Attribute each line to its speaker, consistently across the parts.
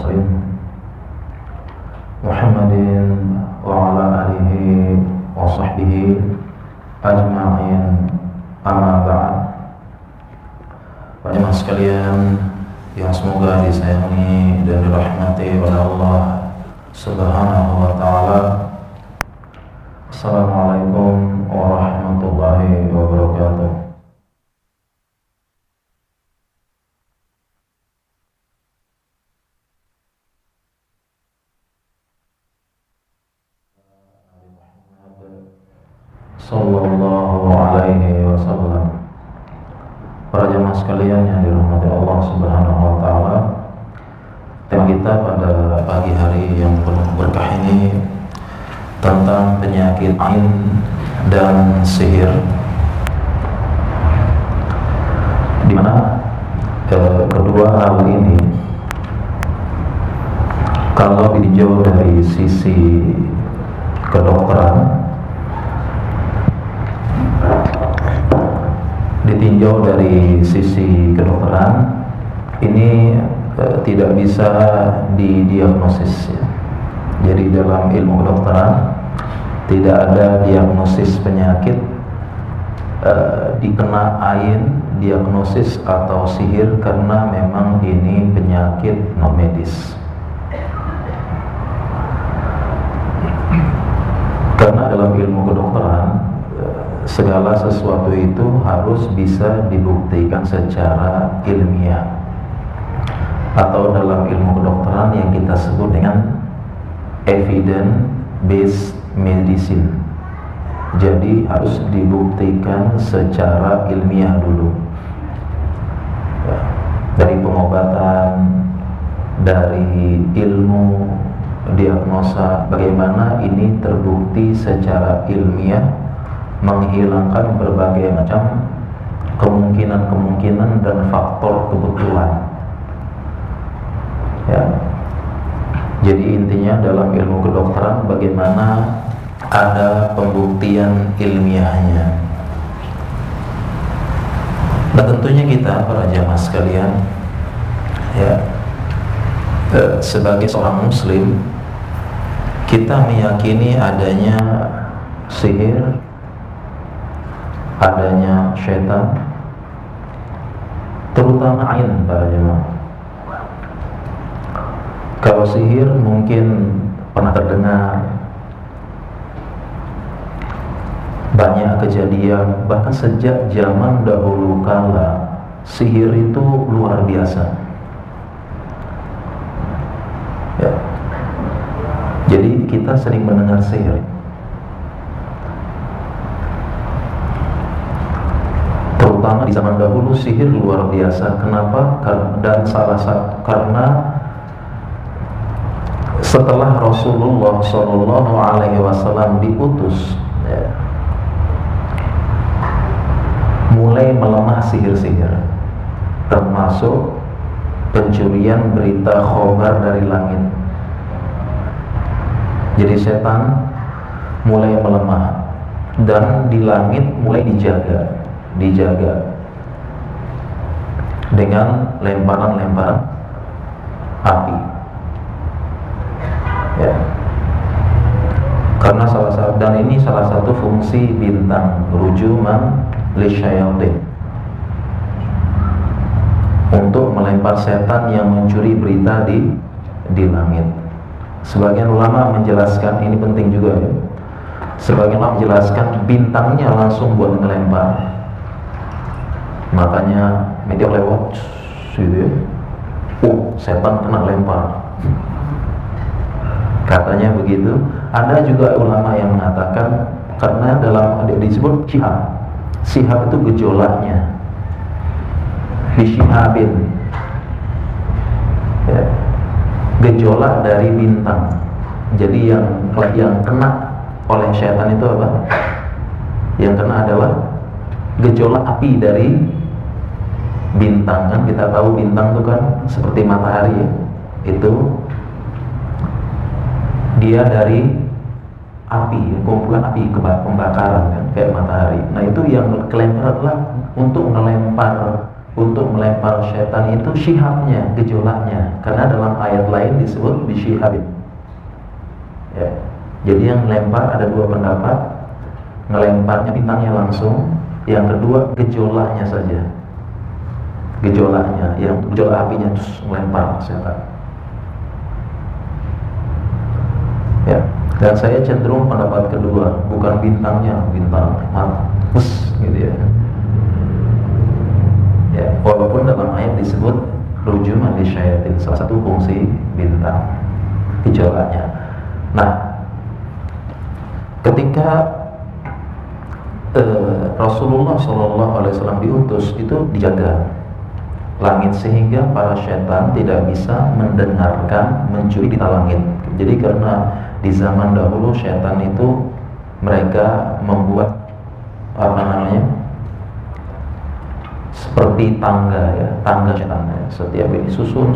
Speaker 1: المرسلين محمد وعلى آله وصحبه أجمعين. Amma ba'd. Jemaah sekalian yang semoga disayangi dan dirahmati oleh Allah Subhanahu wa taala. Assalamualaikum warahmatullahi wabarakatuh. Sallallahu alaihi wasallam. Para jemaah sekalian yang dirahmati Allah Subhanahu wa taala, tema kita pada pagi hari yang penuh berkah ini tentang penyakit ain dan sihir, di mana kedua hal ini kalau ditinjau dari sisi kedokteran, ini tidak bisa didiagnosis ya. Jadi dalam ilmu kedokteran tidak ada diagnosis penyakit dikena ain, diagnosis atau sihir, karena memang ini penyakit non medis. Karena dalam ilmu kedokteran segala sesuatu itu harus bisa dibuktikan secara ilmiah, atau dalam ilmu kedokteran yang kita sebut dengan evidence based medicine. Jadi harus dibuktikan secara ilmiah dulu ya, dari pengobatan, dari ilmu diagnosa, bagaimana ini terbukti secara ilmiah menghilangkan berbagai macam kemungkinan dan faktor kebetulan ya. Jadi intinya dalam ilmu kedokteran bagaimana ada pembuktian ilmiahnya. Nah, tentunya kita para jamaah sekalian ya, sebagai seorang muslim, kita meyakini adanya sihir, adanya syaitan, terutama ain para jemaah. Kalau sihir mungkin pernah terdengar, banyak kejadian, bahkan sejak zaman dahulu kala sihir itu luar biasa ya. Jadi kita sering mendengar sihir, terutama di zaman dahulu sihir luar biasa. Kenapa? Dan karena setelah Rasulullah SAW diutus ya, mulai melemah sihir-sihir, termasuk pencurian berita khobar dari langit. Jadi setan mulai melemah, dan di langit mulai dijaga dengan lemparan-lemparan api ya. Karena ini salah satu fungsi bintang, rujuman lisyayatin, untuk melempar setan yang mencuri berita di langit. Sebagian ulama menjelaskan, ini penting juga ya, sebagian ulama menjelaskan bintangnya langsung buat melempar. Makanya meteor lewat gitu ya, setan kena lempar, katanya begitu. Ada juga ulama yang mengatakan karena dalam disebut sihab itu gejolaknya, bisyihabin ya, gejolak dari bintang. Jadi yang kena oleh setan itu apa? Yang kena adalah gejolak api dari bintang. Kan kita tahu bintang itu kan seperti matahari ya, itu dia dari api, kumpulan api pembakaran kan, kayak matahari. Nah itu yang kelempar adalah untuk melempar untuk melempar syaitan itu syihabnya, gejolaknya. Karena dalam ayat lain disebut bisyihabin. Ya. Jadi yang melempar ada dua pendapat. Ngelemparnya bintangnya langsung, yang kedua gejolaknya saja. Gejolaknya, yang gejolak apinya terus melempar syaitan. Ya. Dan saya cenderung pendapat kedua, bukan bintangnya, bintang gitu ya. Ya, walaupun dalam ayat disebut rujuman li syayatin, salah satu fungsi bintang gejolaknya. Nah, ketika Rasulullah SAW diutus, itu dijaga langit sehingga para syaitan tidak bisa mendengarkan, mencuri di langit. Jadi karena di zaman dahulu syaitan itu mereka membuat seperti tangga ya, tangga syaitan ya. Setiap ini susun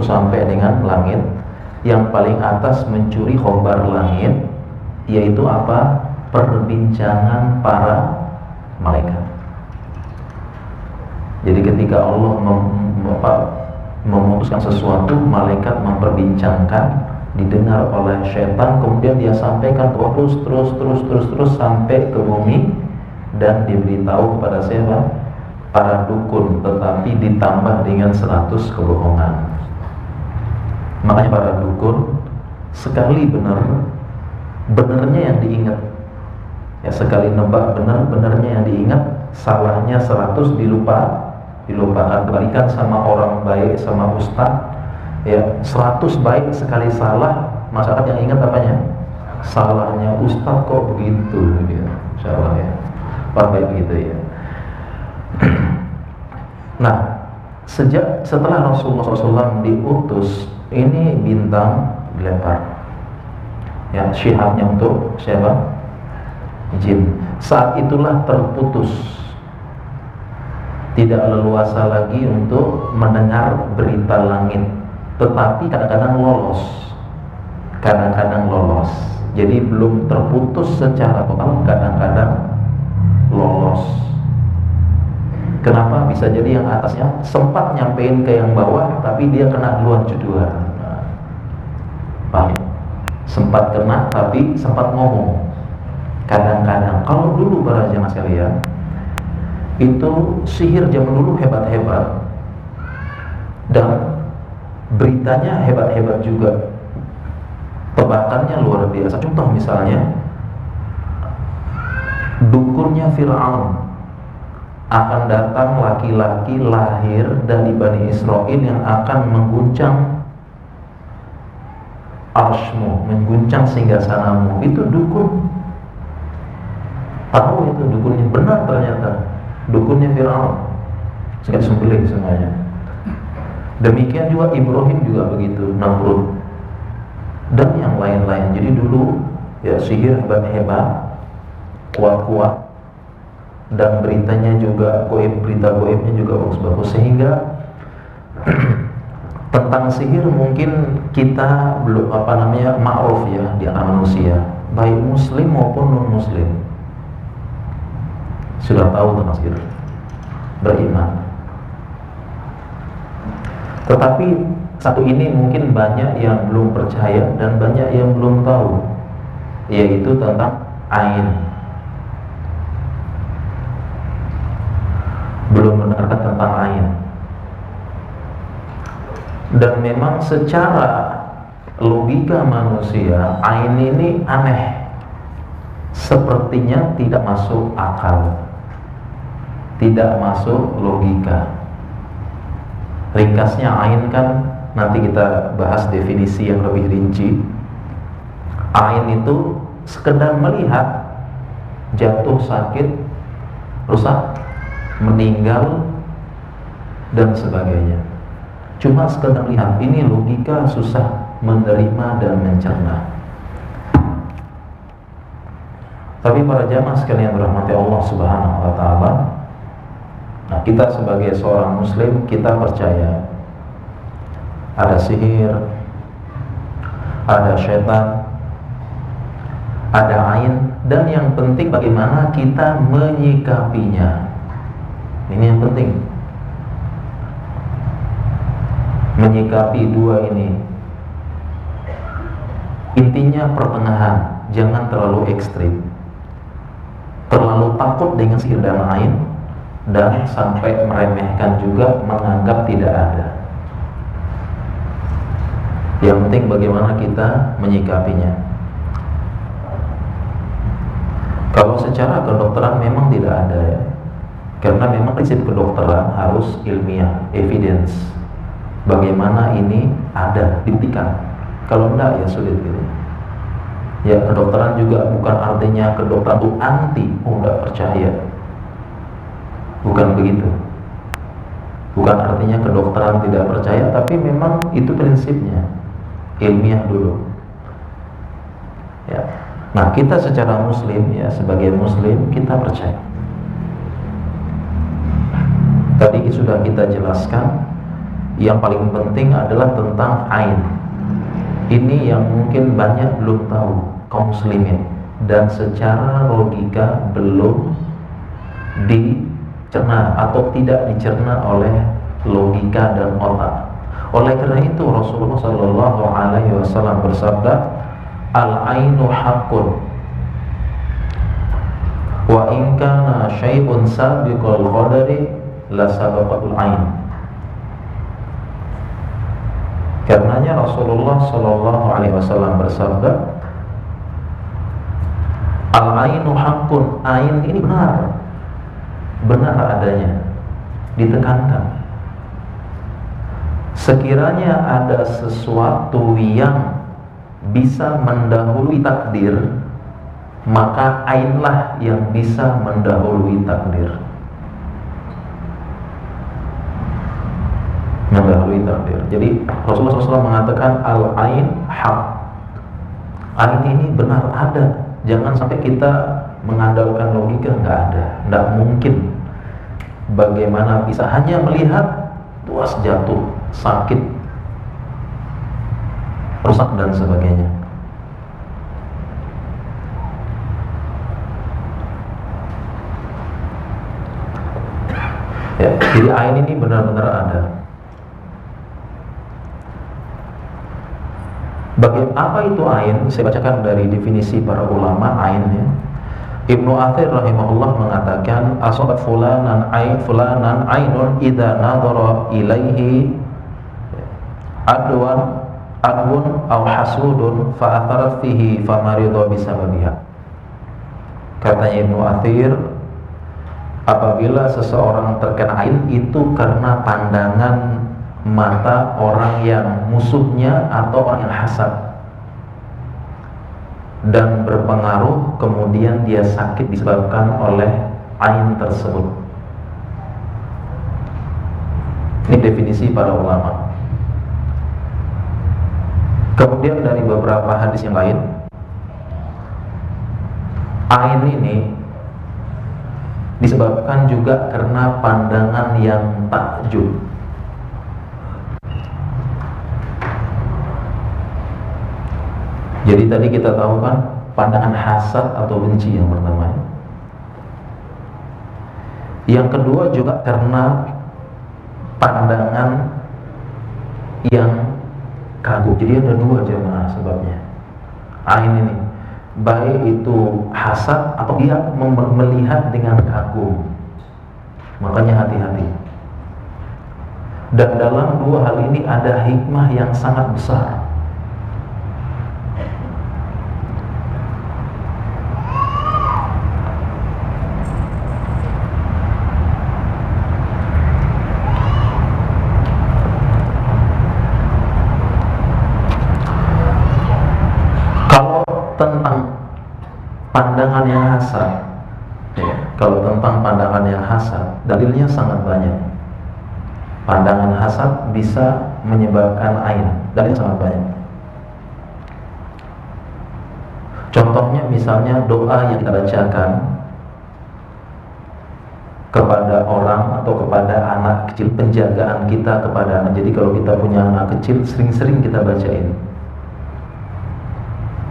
Speaker 1: sampai dengan langit. Yang paling atas mencuri khobar langit, yaitu apa? Perbincangan para malaikat. Jadi ketika Allah memutuskan sesuatu, malaikat memperbincangkan, didengar oleh syaitan, kemudian dia sampaikan terus sampai ke bumi dan diberitahu kepada siapa? Para dukun, tetapi ditambah dengan 100 kebohongan. Makanya para dukun sekali benernya yang diingat. Ya, sekali nebak benernya yang diingat, salahnya 100 dilupakan. Kebalikan sama orang baik, sama ustaz, ya 100 baik, sekali salah masyarakat yang ingat apanya? Salahnya ustaz kok begitu ya. Insyaallah ya. Pak baik begitu ya. Nah, setelah Rasulullah SAW diutus, ini bintang dilempar. Ya, syihabnya untuk siapa? Jin. Saat itulah terputus, tidak leluasa lagi untuk mendengar berita langit, tetapi kadang-kadang lolos. Jadi belum terputus secara total, kadang-kadang lolos. Kenapa? Bisa jadi yang atasnya sempat nyampein ke yang bawah, tapi dia kena duluan. Paham? Sempat kena, tapi sempat ngomong. Kadang-kadang, kalau dulu para jemaah sekalian, itu sihir zaman dulu hebat-hebat dan beritanya hebat-hebat juga, tebakannya luar biasa. Contoh misalnya, dukunnya Fir'aun, akan datang laki-laki lahir dari Bani Israel yang akan mengguncang arsy-Mu, mengguncang singgasanamu. Itu dukun. Tahu itu dukunnya, benar ternyata dukunnya Fir'aun, sehingga disembelih semuanya. Demikian juga Ibrahim juga begitu, Namrud dan yang lain-lain. Jadi dulu ya sihir hebat-hebat, kuat-kuat, dan beritanya juga goib, berita goibnya juga bagus-bagus. Sehingga tentang sihir mungkin kita belum ma'ruf ya di antara manusia, baik muslim maupun non muslim, sudah tahu tentang sihir, beriman. Tetapi satu ini mungkin banyak yang belum percaya dan banyak yang belum tahu, yaitu tentang ain. Belum mendengarkan tentang ain. Dan memang secara logika manusia, ain ini aneh, sepertinya tidak masuk akal, tidak masuk logika. Ringkasnya ain kan nanti kita bahas definisi yang lebih rinci. Ain itu sekedar melihat, jatuh sakit, rusak, meninggal dan sebagainya. Cuma sekedar lihat, ini logika susah menerima dan mencerna. Tapi para jamaah sekalian dirahmati Allah Subhanahu wa taala, nah, kita sebagai seorang muslim, kita percaya ada sihir, ada syaitan, ada ain, dan yang penting bagaimana kita menyikapinya. Ini yang penting. menyikapi dua ini. Intinya pertengahan, jangan terlalu ekstrim, terlalu takut dengan sihir dan ain, dan sampai meremehkan juga, menganggap tidak ada. Yang penting bagaimana kita menyikapinya. Kalau secara kedokteran memang tidak ada ya, karena memang prinsip kedokteran harus ilmiah, evidence. Bagaimana ini ada, dibuktikan. Kalau enggak ya sulit gitu. Ya kedokteran juga bukan artinya kedokteran itu anti, enggak percaya. Bukan begitu. Bukan artinya kedokteran tidak percaya, tapi memang itu prinsipnya. Ilmiah dulu. Ya. Nah, kita secara muslim ya, sebagai muslim kita percaya. Tadi sudah kita jelaskan, yang paling penting adalah tentang ain. Ini yang mungkin banyak belum tahu kaum muslimin, dan secara logika belum dicerna atau tidak dicerna oleh logika dan otak. Oleh karena itu Rasulullah SAW bersabda, al-ainu haqqun wa in kana syai'un sabiqul qadari la sabaqatul ain. Karenanya Rasulullah SAW bersabda, al-ainu haqqun, ain ini benar, benar adanya, ditekankan. Sekiranya ada sesuatu yang bisa mendahului takdir, maka ainlah yang bisa mendahului takdir. Mendahului takdir. Jadi Rasulullah SAW mengatakan al-ain haq. Ain ini benar ada. Jangan sampai kita mengandalkan logika, nggak ada, nggak mungkin. Bagaimana bisa hanya melihat tuas jatuh, sakit, rusak dan sebagainya. Ya, jadi ain ini benar-benar ada. Bagaimana apa itu ain? Saya bacakan dari definisi para ulama ainnya. Ibnu Athir rahimahullah mengatakan, asobat fulanan ainun idza nadhara ilaihi adwun aw hasudun fa atharat fihi fa marida bisababiha. Katanya Ibnu Athir, apabila seseorang terkena ain itu karena pandangan mata orang yang musuhnya atau orang yang hasad, dan berpengaruh kemudian dia sakit disebabkan oleh ain tersebut. Ini definisi para ulama. Kemudian dari beberapa hadis yang lain, ain ini disebabkan juga karena pandangan yang takjub. Jadi tadi kita tahu kan pandangan hasad atau benci yang pertama. Yang kedua juga karena pandangan yang kagum. Jadi ada dua jemaah sebabnya. Ain ini baik itu hasad atau dia melihat dengan kagum. Makanya hati-hati. Dan dalam dua hal ini ada hikmah yang sangat besar. Tentang pandangan yang hasad ya, kalau tentang pandangan yang hasad, dalilnya sangat banyak. Pandangan hasad bisa menyebabkan ain, dalilnya sangat banyak. Contohnya misalnya doa yang kita bacakan kepada orang atau kepada anak kecil, penjagaan kita kepada anak. Jadi kalau kita punya anak kecil, sering-sering kita bacain.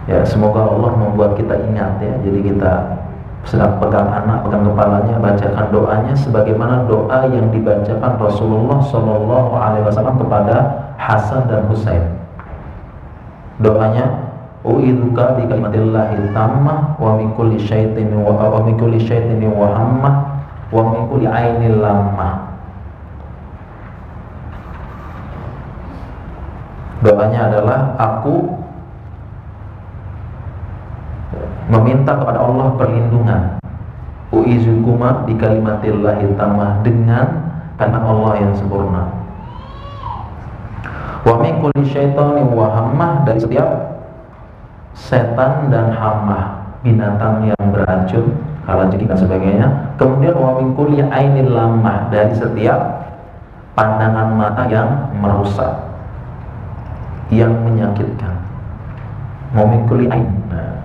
Speaker 1: Ya, semoga Allah membuat kita ingat ya. Jadi kita sedang pegang anak, pegang kepalanya, bacakan doanya sebagaimana doa yang dibacakan Rasulullah SAW kepada Hasan dan Husain. Doanya u'idzuka bi kalimatillahi tammah wa min kulli syaitin wa hammah wa min kulli ainil lammah. Doanya adalah aku meminta kepada Allah perlindungan. U'izukuma bi kalimatillahi tammah, dengan kalimat Allah yang sempurna. Wa min kulli syaitanin wa hammah, dari setiap setan dan hammah, binatang yang beracun, kalajengking dan sebagainya. Kemudian wa min kulli ainil lammah, dari setiap pandangan mata yang merusak, yang menyakitkan. Wa min kulli ain. Nah,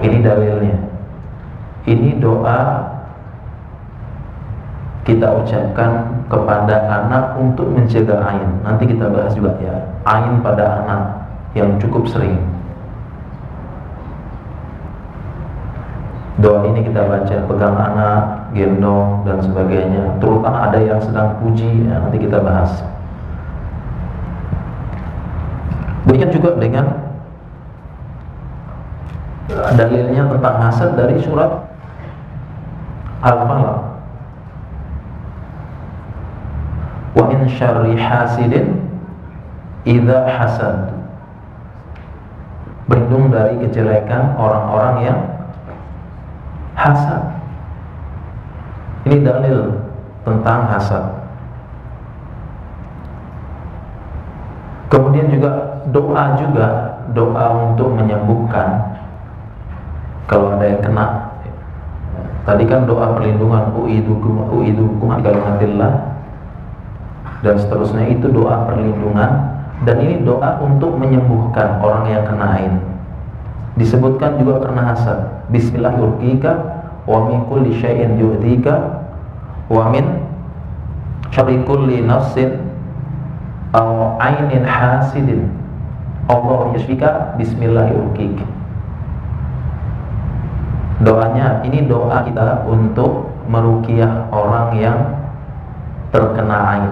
Speaker 1: ini dalilnya. Ini doa kita ucapkan kepada anak untuk mencegah ain. Nanti kita bahas juga ya, ain pada anak yang cukup sering. Doa ini kita baca, pegang anak, gendong dan sebagainya. Terutama ada yang sedang puji, ya, nanti kita bahas. Demikian juga dengan dalilnya tentang hasad dari surat Al-Falaq. Wa min syarri hasidin idza hasad. Berlindung dari kejelekan orang-orang yang hasad. Ini dalil tentang hasad. Kemudian juga doa untuk menyembuhkan kalau ada yang kena. Tadi kan doa perlindungan, u'idukum kalimatillah dan seterusnya, itu doa perlindungan. Dan ini doa untuk menyembuhkan orang yang kena ain. Disebutkan juga karena hasad. Bismillahirrahmanirrahim. Wa min kulli syai'in yu'dhika wa min syarri kulli nafsin aw ainin hasidin Allah yashfika bismillahirrahmanirrahim. Doanya ini doa kita untuk meruqyah orang yang terkena ain.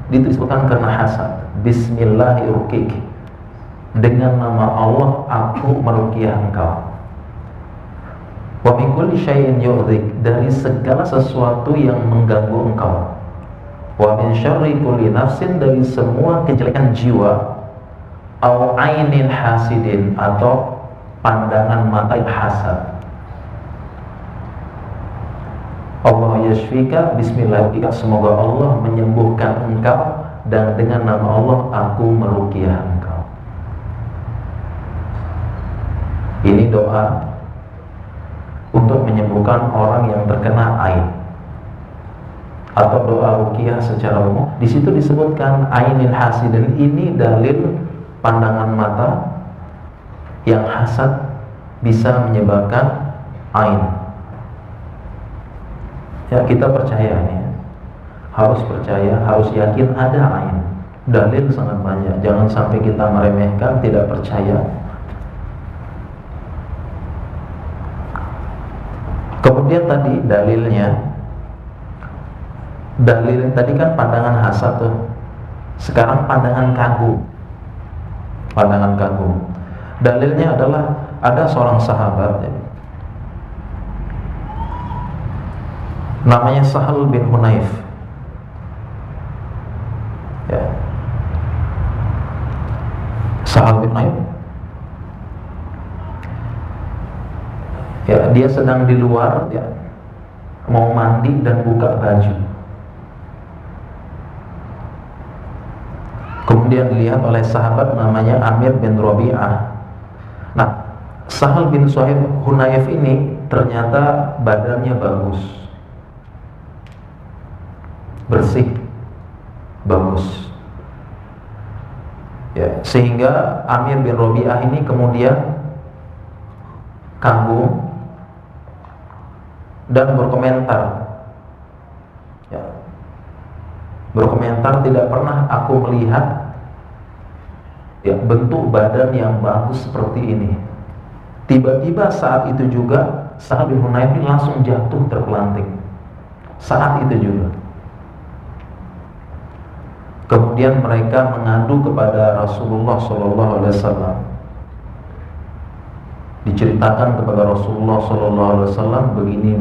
Speaker 1: Disebutkan karena hasad. Bismillahirrahmanirrahim. Dengan nama Allah aku meruqyah engkau. Wa min kulli syai'in yu'dhik, dari segala sesuatu yang mengganggu engkau. Wa min syarri kulli nafsin, dari semua kejelekan jiwa. Au ainin hasidin, atau pandangan mata yang hasad. Allah yashfika bismillahirrahmanirrahim, semoga Allah menyembuhkan engkau dan dengan nama Allah aku meruqyah engkau. Ini doa untuk menyembuhkan orang yang terkena ain, atau doa ruqyah secara umum. Di situ disebutkan ainin hasidin, ini dalil pandangan mata yang hasad bisa menyebabkan ain. Ya, kita percaya ini, harus percaya, harus yakin ada ain. Dalil sangat banyak, jangan sampai kita meremehkan, tidak percaya. Kemudian tadi dalilnya, dalil tadi kan pandangan hasad tuh. Sekarang pandangan kagum. Pandangan kagum. Dalilnya adalah ada seorang sahabat ya, namanya Sahal bin Hunayf. Ya. Sahal bin Hunayf. Ya, dia sedang di luar ya, mau mandi dan buka baju. Kemudian dilihat oleh sahabat namanya Amir bin Rabi'ah. Nah, Sahal bin Hunayf ini ternyata badannya bagus, bersih, bagus. Ya, sehingga Amir bin Rabi'ah ini kemudian kagum dan berkomentar. Ya, berkomentar, tidak pernah aku melihat ya bentuk badan yang bagus seperti ini. Tiba-tiba saat itu juga Sahal bin Hunayf ini langsung jatuh terpelanting. Saat itu juga Kemudian mereka mengadu kepada Rasulullah SAW. Diceritakan kepada Rasulullah SAW begini.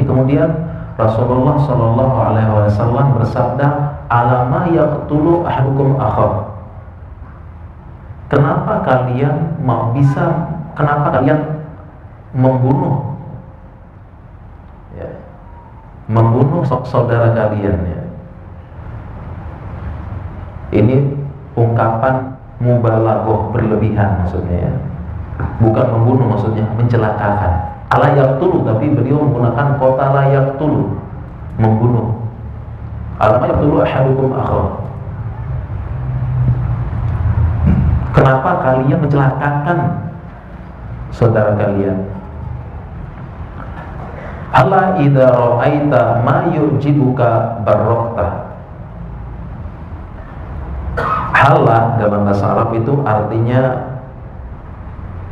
Speaker 1: Kemudian Rasulullah SAW bersabda, "Alama yaqtulu ahadukum akhah." Kenapa kalian membunuh saudara kalian ya? Ini ungkapan mubalaghah, berlebihan maksudnya ya. Bukan membunuh, maksudnya mencelakakan. Ala yaqtulu, tapi beliau menggunakan qatala yaqtulu, membunuh. Alama yaqtulu ahadukum akhah. Kenapa kalian mencelakakan saudara kalian? Ala idza ra'aita ma yujibuka barrokta. Hala dalam bahasa Arab itu artinya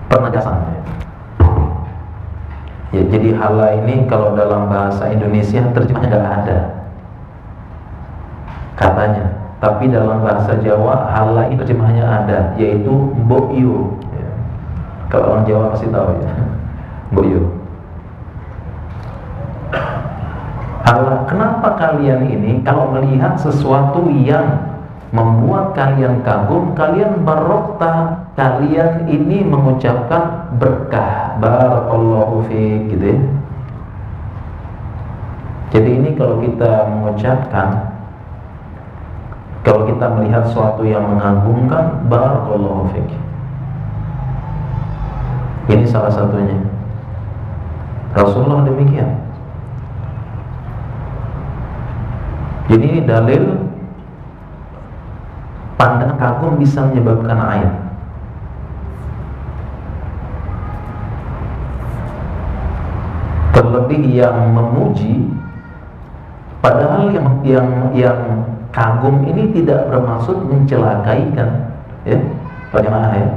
Speaker 1: penegasan ya. Jadi hala ini kalau dalam bahasa Indonesia terjemahnya nggak ada katanya, tapi dalam bahasa Jawa hala ini terjemahnya ada, yaitu mbokyo ya. Kalau orang Jawa pasti tahu ya, mbokyo. Hala, kenapa kalian ini kalau melihat sesuatu yang membuat kalian kagum, kalian barokta, kalian ini mengucapkan berkah, barakallahu fiik gitu ya. Jadi ini kalau kita mengucapkan, kalau kita melihat sesuatu yang mengagumkan, barakallahu fiik. Ini salah satunya. Rasulullah demikian. Jadi ini dalil pandangan kagum bisa menyebabkan aib. Terlebih yang memuji, padahal yang kagum ini tidak bermaksud mencelakai kan, ya, bagaimana ya?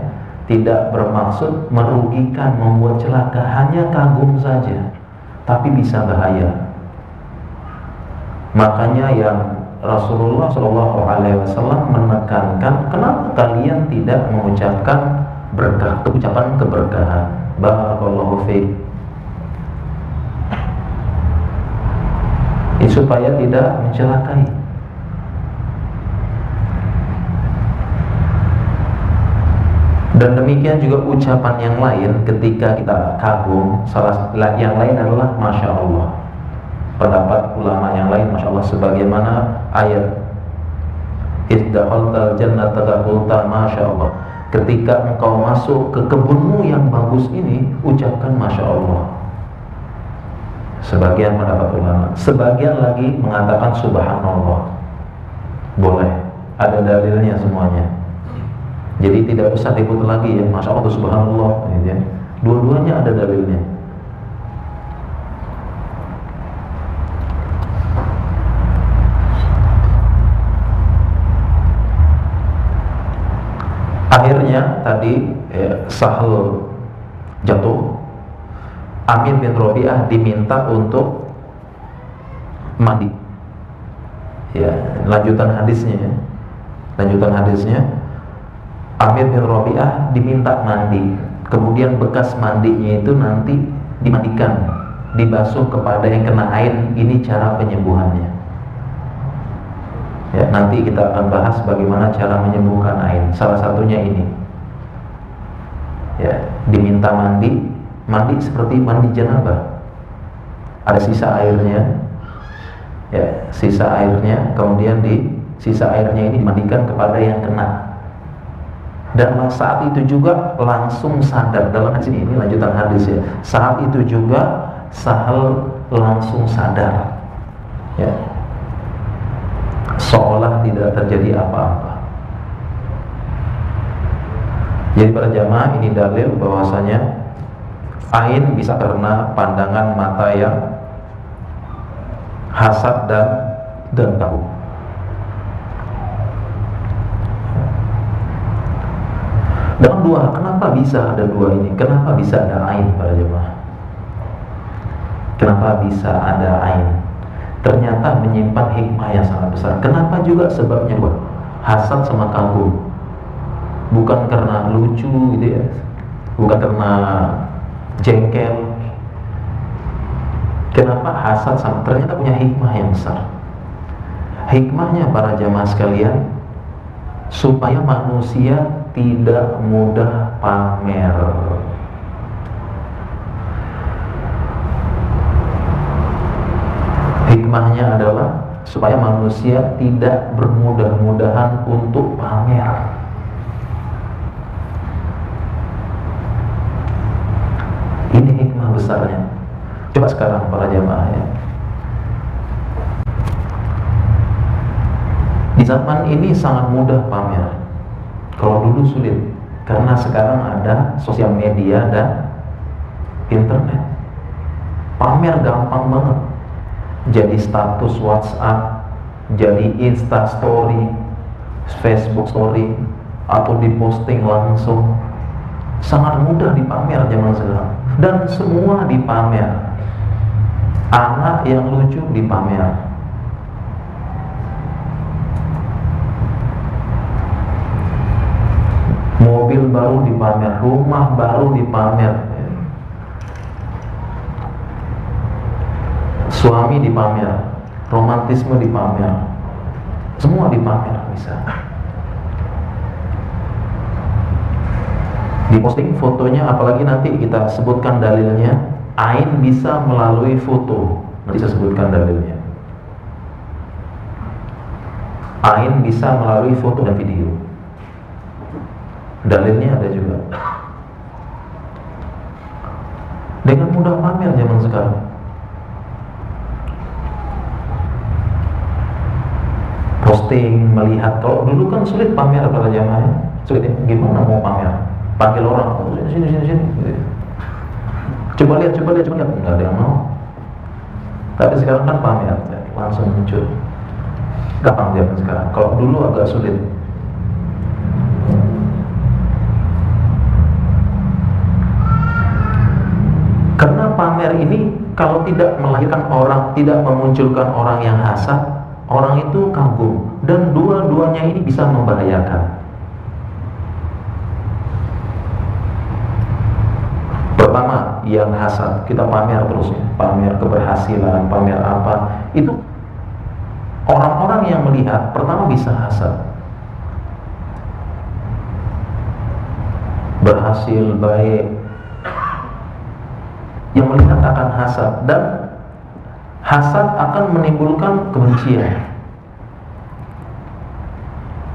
Speaker 1: Tidak bermaksud merugikan, membuat celaka, hanya kagum saja, tapi bisa bahaya. Makanya yang Rasulullah SAW menekankan, kenapa kalian tidak mengucapkan berkah, ucapan keberkahan, barakallahu fiik, ini supaya tidak mencelakai. Dan demikian juga ucapan yang lain ketika kita kagum, yang lain adalah Masya Allah. Pendapat ulama yang lain, Masya Allah, sebagaimana ayat Izdakhaltal jannata qulta Masya Allah. Ketika engkau masuk ke kebunmu yang bagus ini, ucapkan Masya Allah. Sebagian pendapat ulama, sebagian lagi mengatakan Subhanallah. Boleh, ada dalilnya semuanya. Jadi tidak usah ribut lagi ya, Masya Allah, Subhanallah gitu ya. Dua-duanya ada dalilnya. Akhirnya tadi Sahal jatuh, Amir bin Rabi'ah diminta untuk mandi. Ya, lanjutan hadisnya, Amir bin Rabi'ah diminta mandi. Kemudian bekas mandinya itu nanti dimandikan, dibasuh kepada yang kena air. Ini cara penyembuhannya. Ya, nanti kita akan bahas bagaimana cara menyembuhkan ain. Salah satunya ini. Ya, diminta mandi seperti mandi janabah. Ada sisa airnya. Ya, sisa airnya, kemudian sisa airnya ini dimandikan kepada yang kena. Dan saat itu juga langsung sadar. Dalam hadis ini lanjutan hadis ya. Saat itu juga Sahal langsung sadar. Ya. Seolah tidak terjadi apa-apa. Jadi para jamaah, ini dalil bahwasanya ain bisa karena pandangan mata yang hasad dan tahu. Dalam dua, kenapa bisa ada dua ini? Kenapa bisa ada ain para jemaah? Kenapa bisa ada ain? ternyata menyimpan hikmah yang sangat besar. Kenapa juga? Sebabnya dua, hasad sama kagum. Bukan karena lucu gitu ya, bukan karena jengkel. Kenapa hasad sama? Ternyata punya hikmah yang besar. Hikmahnya para jamaah sekalian, supaya manusia tidak mudah pamer. Hikmahnya adalah supaya manusia tidak bermudah-mudahan untuk pamer. Ini hikmah besarnya. Coba sekarang para jamaah ya, di zaman ini sangat mudah pamer. Kalau dulu sulit, karena sekarang ada sosial media dan internet. Pamer gampang banget. Jadi status WhatsApp, jadi Insta Story, Facebook Story, atau diposting langsung. Sangat mudah dipamer zaman sekarang. Dan semua dipamer. Anak yang lucu dipamer, mobil baru dipamer, rumah baru dipamer, suami dipamer, romantisme dipamer, semua dipamer bisa. Diposting fotonya, apalagi nanti kita sebutkan dalilnya. Ain bisa melalui foto, nanti saya sebutkan dalilnya. Ain bisa melalui foto dan video, dalilnya ada juga. Dengan mudah pamer zaman sekarang. Posting, melihat. Kalau dulu kan sulit pamer para jamaah, sulit ya? Gimana mau pamer? Panggil orang, oh, sini. Coba lihat, nggak ada yang mau. Tapi sekarang kan pamer, langsung muncul. Gampang zaman sekarang. Kalau dulu agak sulit. Karena pamer ini kalau tidak melahirkan orang, tidak memunculkan orang yang hasad, orang itu kagum, dan dua-duanya ini bisa membahayakan. Pertama, yang hasad, kita pamer terus ya, pamer keberhasilan, pamer apa, itu orang-orang yang melihat pertama bisa hasad, berhasil, baik, yang melihat akan hasad, dan hasad akan menimbulkan kebencian,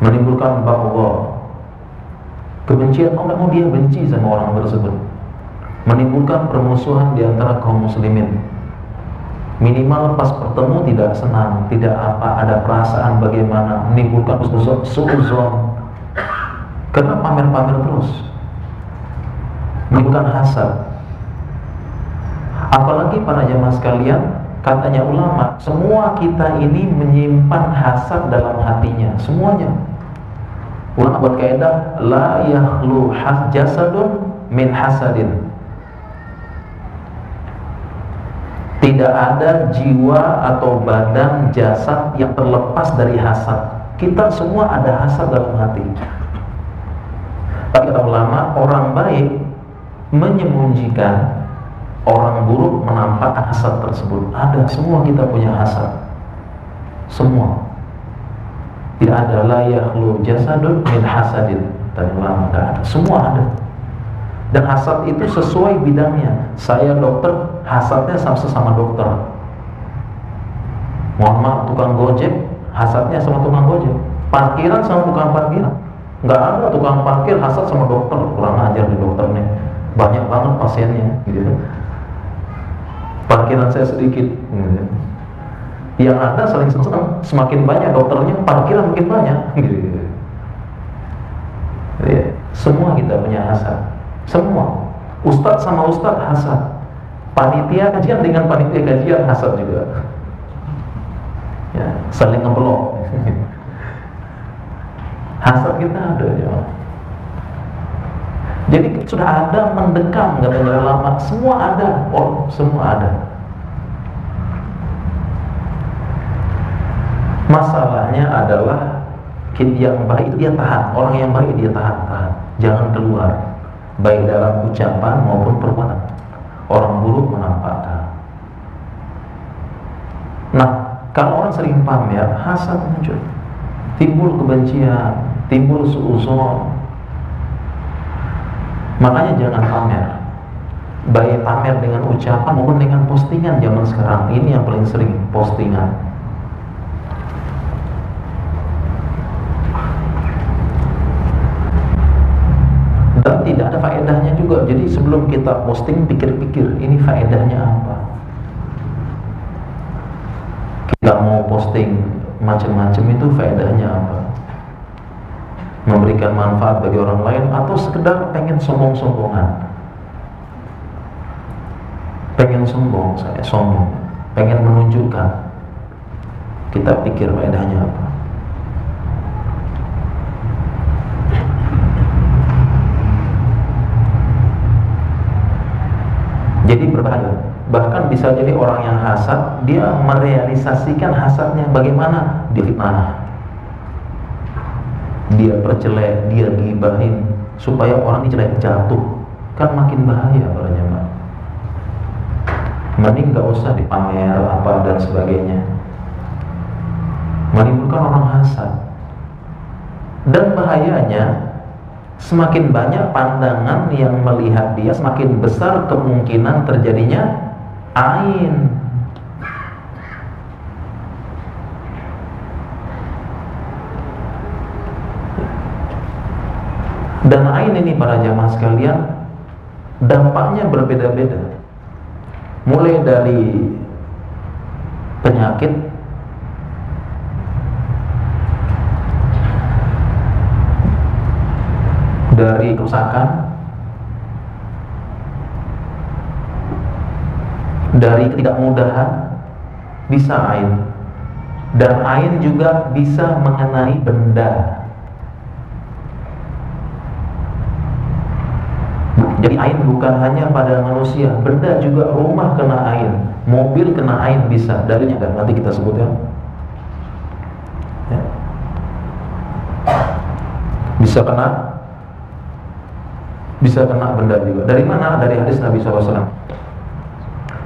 Speaker 1: menimbulkan baghdha, kebencian. Oh, dia benci sama orang tersebut, menimbulkan permusuhan di antara kaum muslimin. Minimal pas bertemu tidak senang, tidak apa, ada perasaan bagaimana, menimbulkan suuzon. Karena pamer-pamer terus, menimbulkan hasad. Apalagi para jamaah sekalian, katanya ulama, semua kita ini menyimpan hasad dalam hatinya, semuanya. Ulama buat kaidah, la yakhlu jasadun min hasadin. Tidak ada jiwa atau badan jasad yang terlepas dari hasad. Kita semua ada hasad dalam hati. Tapi kata ulama, orang baik menyembunyikan, orang buruk menampakkan hasad tersebut. Ada, semua kita punya hasad. Semua. Tidak ada la yakhlu jasadun min hasadin. Dan ulama tidak ada. Semua ada. Dan hasad itu sesuai bidangnya. Saya dokter, hasadnya sama dokter. Mohon maaf, tukang gojek, hasadnya sama tukang gojek. Parkiran sama tukang parkiran. Nggak ada tukang parkir hasad sama dokter. Kurang ajar di dokter nih, banyak banget pasiennya gitu. Parkiran saya sedikit gitu. Yang ada saling senang, semakin banyak dokternya, parkiran makin banyak gitu. Jadi, semua kita punya hasad. Semua, ustadz sama ustadz hasad, panitia kajian dengan panitia kajian hasad juga, ya, saling ngeblok. Hasad kita ada ya. Jadi sudah ada mendekam, katanya ulama, semua ada, semua ada. Masalahnya adalah yang baik dia tahan, orang yang baik dia tahan, jangan keluar, baik dalam ucapan maupun perbuatan. Orang buruk menampakkan. Nah, kalau orang sering pamer, hasad muncul, timbul kebencian, timbul suudzon. Makanya jangan pamer, baik pamer dengan ucapan maupun dengan postingan. Zaman sekarang ini yang paling sering postingan. Dan tidak ada faedahnya juga. Jadi sebelum kita posting, pikir-pikir ini faedahnya apa. Kita mau posting macam-macam itu faedahnya apa? Memberikan manfaat bagi orang lain atau sekedar pengen sombong-sombongan? Pengen sombong, saya sombong, pengen menunjukkan. Kita pikir faedahnya apa? Jadi berbahaya. Bahkan bisa jadi orang yang hasad, dia merealisasikan hasadnya bagaimana? Dia fitnah, dia percelek, dia gibahin supaya orang dicelek jatuh. Kan makin bahaya para jemaah. Mending gak usah dipamer apa dan sebagainya. Menimbulkan orang hasad. Dan bahayanya, semakin banyak pandangan yang melihat dia, semakin besar kemungkinan terjadinya ain. Dan ain ini para jamaah sekalian, dampaknya berbeda-beda. Mulai dari penyakit, dari kerusakan, dari ketidakmudahan, bisa ain. Dan ain juga bisa mengenai benda. Jadi ain bukan hanya pada manusia, benda juga. Rumah kena ain, mobil kena ain bisa. Dalilnya kan nanti kita sebutkan. Ya. Bisa kena benda juga. Dari mana? Dari hadis Nabi SAW.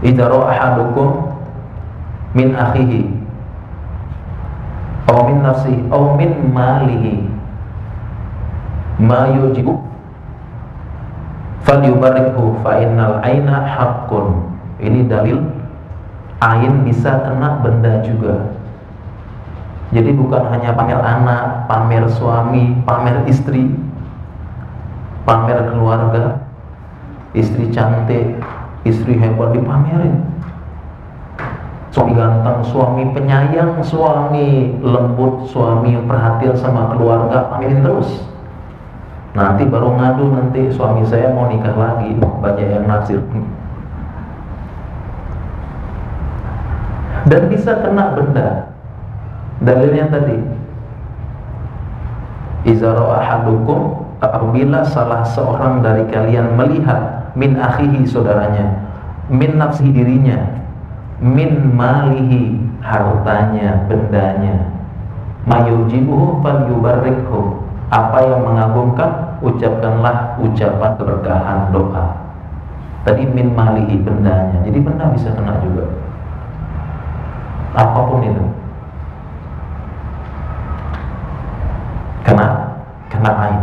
Speaker 1: Idza ra'a ahadukum min akhihi aw min nafsihi aw min malihi ma yujibu falyubarikhu fa innal aina haqqun. Ini dalil ain bisa kena benda juga. Jadi bukan hanya pamer anak, pamer suami, pamer istri, pamer keluarga, istri cantik, istri hebat dipamerin. Suami ganteng, suami penyayang, suami lembut, suami perhatian sama keluarga, pamerin terus. Nanti baru ngadu, nanti suami saya mau nikah lagi, banyak yang naksir. Dan bisa kena benda. Dalilnya tadi, iza ra'a ahadukum, apabila salah seorang dari kalian melihat min akhihi saudaranya, min nafsihi dirinya, min malihi hartanya, bendanya, mayujibuhu falyubarikhu, apa yang mengagumkan, ucapkanlah ucapan keberkahan, doa. Tadi min malihi, bendanya. Jadi benda bisa kena juga, apapun itu kena ain.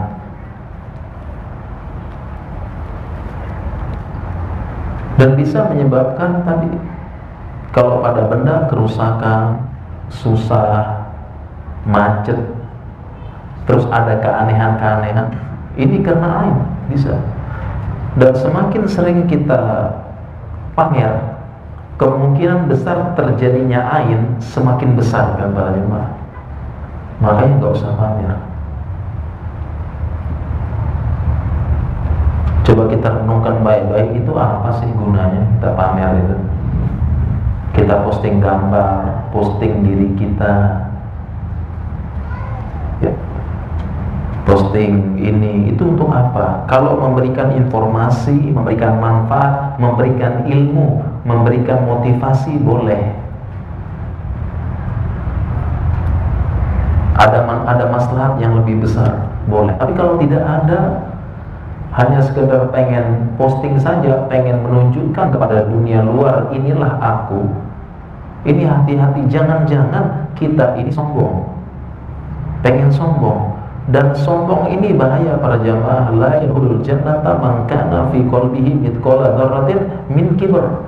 Speaker 1: Dan bisa menyebabkan tadi, kalau pada benda kerusakan, susah, macet, terus ada keanehan-keanehan, ini karena ain bisa. Dan semakin sering kita pamer, kemungkinan besar terjadinya ain semakin besar kan para jemaah. Makanya nggak usah pamer. Coba kita renungkan baik-baik, itu apa sih gunanya kita pamer itu? Kita posting gambar, posting diri kita, ya, posting ini, itu untuk apa? Kalau memberikan informasi, memberikan manfaat, memberikan ilmu, memberikan motivasi, boleh. ada maslahat yang lebih besar, boleh. Tapi kalau tidak ada, hanya sekedar pengen posting saja, pengen menunjukkan kepada dunia luar, inilah aku, ini hati-hati, jangan-jangan kita ini sombong, pengen sombong. Dan sombong ini bahaya para jamaah. La yadkhulul jannata man kana fi qalbihi mithqala dzarratin min kibr.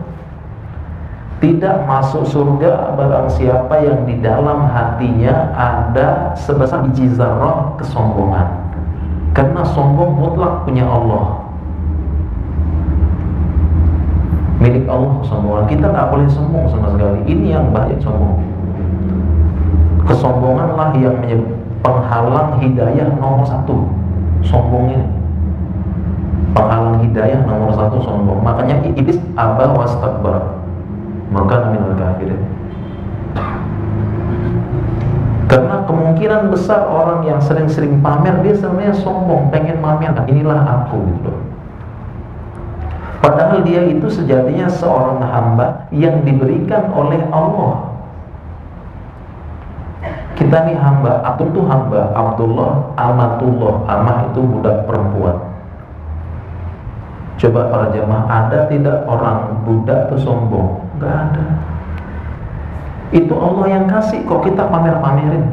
Speaker 1: Tidak masuk surga barang siapa yang di dalam hatinya ada sebesar biji zarrah kesombongan. Karena sombong mutlak punya Allah, milik Allah kesombongan. Kita tak boleh sombong sama sekali. Ini yang bahaya sombong. Kesombonganlah yang penghalang hidayah nomor satu. Sombong ini penghalang hidayah nomor satu, sombong. Makanya iblis aba wastakbar, maka minal kafirin. Karena kemungkinan besar orang yang sering-sering pamer, dia sebenarnya sombong, pengen pamer, nah, inilah aku gitu. Padahal dia itu sejatinya seorang hamba yang diberikan oleh Allah. Kita nih hamba, aku tuh hamba, Abdullah, amatullah. Amah itu budak perempuan. Coba para jamaah, ada tidak orang budak itu sombong? Gak ada. Itu Allah yang kasih, kok kita pamer-pamerin.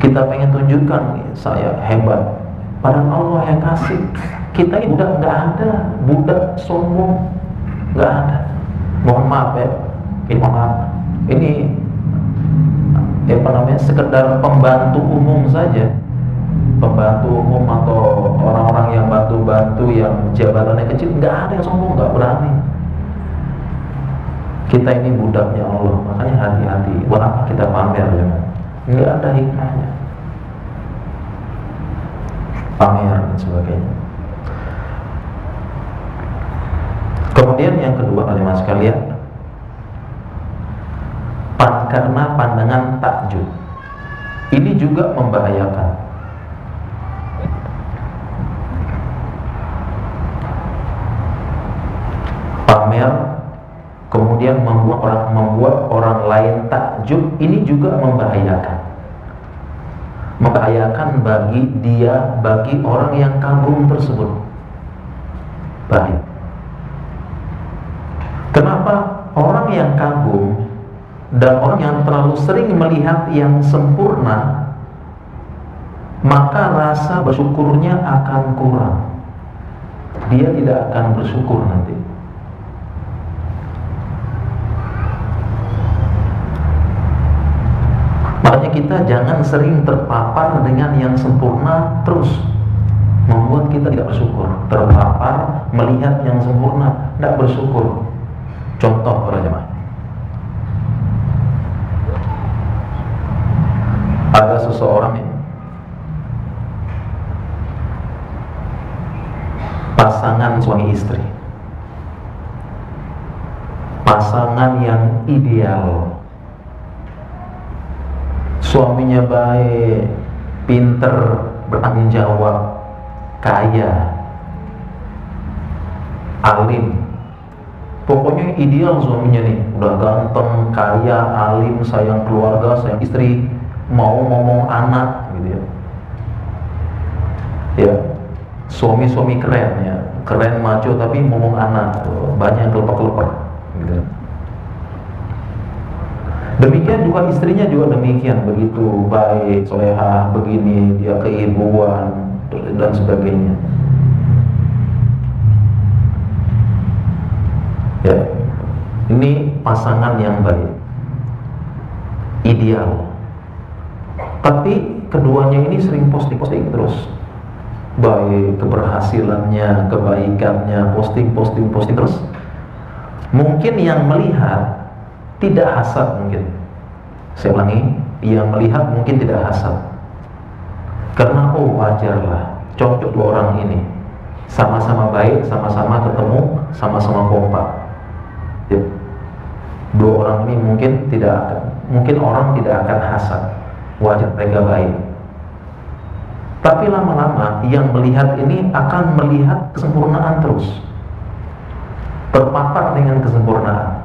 Speaker 1: Kita pengen tunjukkan saya hebat, padahal Allah yang kasih. Kita ini budak, nggak ada budak sombong, nggak ada. Mohon maaf ya, ini mohon maaf, ini apa namanya, sekedar pembantu umum saja, pembantu umum atau orang-orang yang bantu-bantu yang jabatannya kecil, nggak ada yang sombong, nggak berani. Kita ini budaknya Allah, makanya hati-hati. Buat apa kita pamer ya? Nggak ada hikmahnya, pamer dan sebagainya. Kemudian yang kedua, kalimat sekalian, karena pandangan takjub. Ini juga membahayakan. Pamer, kemudian membuat orang lain takjub, ini juga membahayakan. Membahayakan bagi dia, bagi orang yang kagum tersebut. Bahaya. Kenapa? Orang yang kagum dan orang yang terlalu sering melihat yang sempurna, maka rasa bersyukurnya akan kurang. Dia tidak akan bersyukur nanti. Makanya kita jangan sering terpapar dengan yang sempurna terus, membuat kita tidak bersyukur. Terpapar melihat yang sempurna, tidak bersyukur. Contoh para jemaah, ada seseorang pasangan suami istri, pasangan yang ideal. Suaminya baik, pinter, bertanggung jawab, kaya, alim. Pokoknya ideal suaminya nih, udah ganteng, kaya, alim, sayang keluarga, sayang istri, mau ngomong anak gitu ya. Ya, suami-suami keren ya, keren maco tapi ngomong anak, banyak kelepek-kelepek gitu. Demikian juga istrinya juga demikian, begitu baik, solehah, begini, dia keibuan dan sebagainya. Ya, ini pasangan yang baik, ideal. Tapi keduanya ini sering posting terus, baik keberhasilannya, kebaikannya, posting terus. Mungkin yang melihat tidak hasad, mungkin. Saya ulangi, yang melihat mungkin tidak hasad. Karena wajarlah, cocok dua orang ini, sama-sama baik, sama-sama ketemu, sama-sama kompak. Ya. Dua orang ini mungkin orang tidak akan hasad, wajar mereka baik. Tapi lama-lama yang melihat ini akan melihat kesempurnaan terus, terpapar dengan kesempurnaan.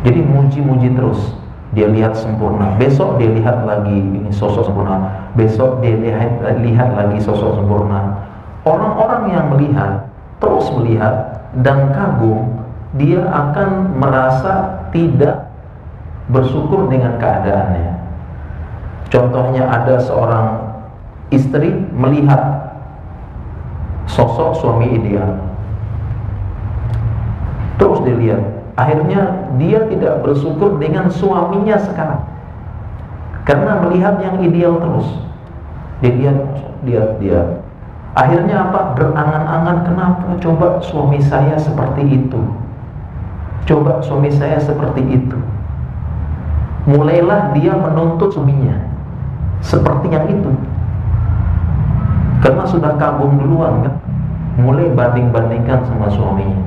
Speaker 1: Jadi muji-muji terus. Dia lihat sempurna, besok dia lihat lagi ini sosok sempurna, besok dia lihat lagi sosok sempurna. Orang-orang yang melihat, terus melihat dan kagum, dia akan merasa tidak bersyukur dengan keadaannya. Contohnya, ada seorang istri melihat sosok suami ideal, terus dilihat, akhirnya dia tidak bersyukur dengan suaminya sekarang karena melihat yang ideal terus. Dia akhirnya apa? Berangan-angan, kenapa coba suami saya seperti itu, coba suami saya seperti itu. Mulailah dia menuntut suaminya seperti yang itu, karena sudah kagum duluan kan. Mulai banding-bandingkan sama suaminya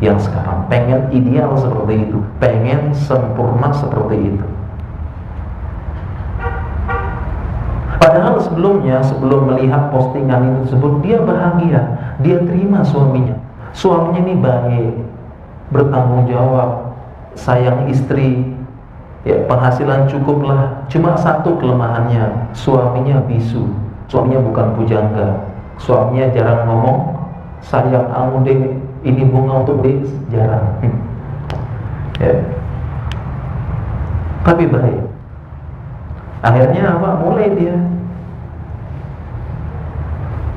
Speaker 1: yang sekarang, pengen ideal seperti itu, pengen sempurna seperti itu. Padahal sebelumnya, sebelum melihat postingan itu tersebut, dia bahagia, dia terima suaminya. Suaminya ini baik, bertanggung jawab, sayang istri, ya, penghasilan cukuplah. Cuma satu kelemahannya, suaminya bisu, suaminya bukan pujangga, suaminya jarang ngomong, sayang kamu deh, ini bunga untuk deh, jarang. Ya. Tapi baik. Akhirnya apa? Mulai dia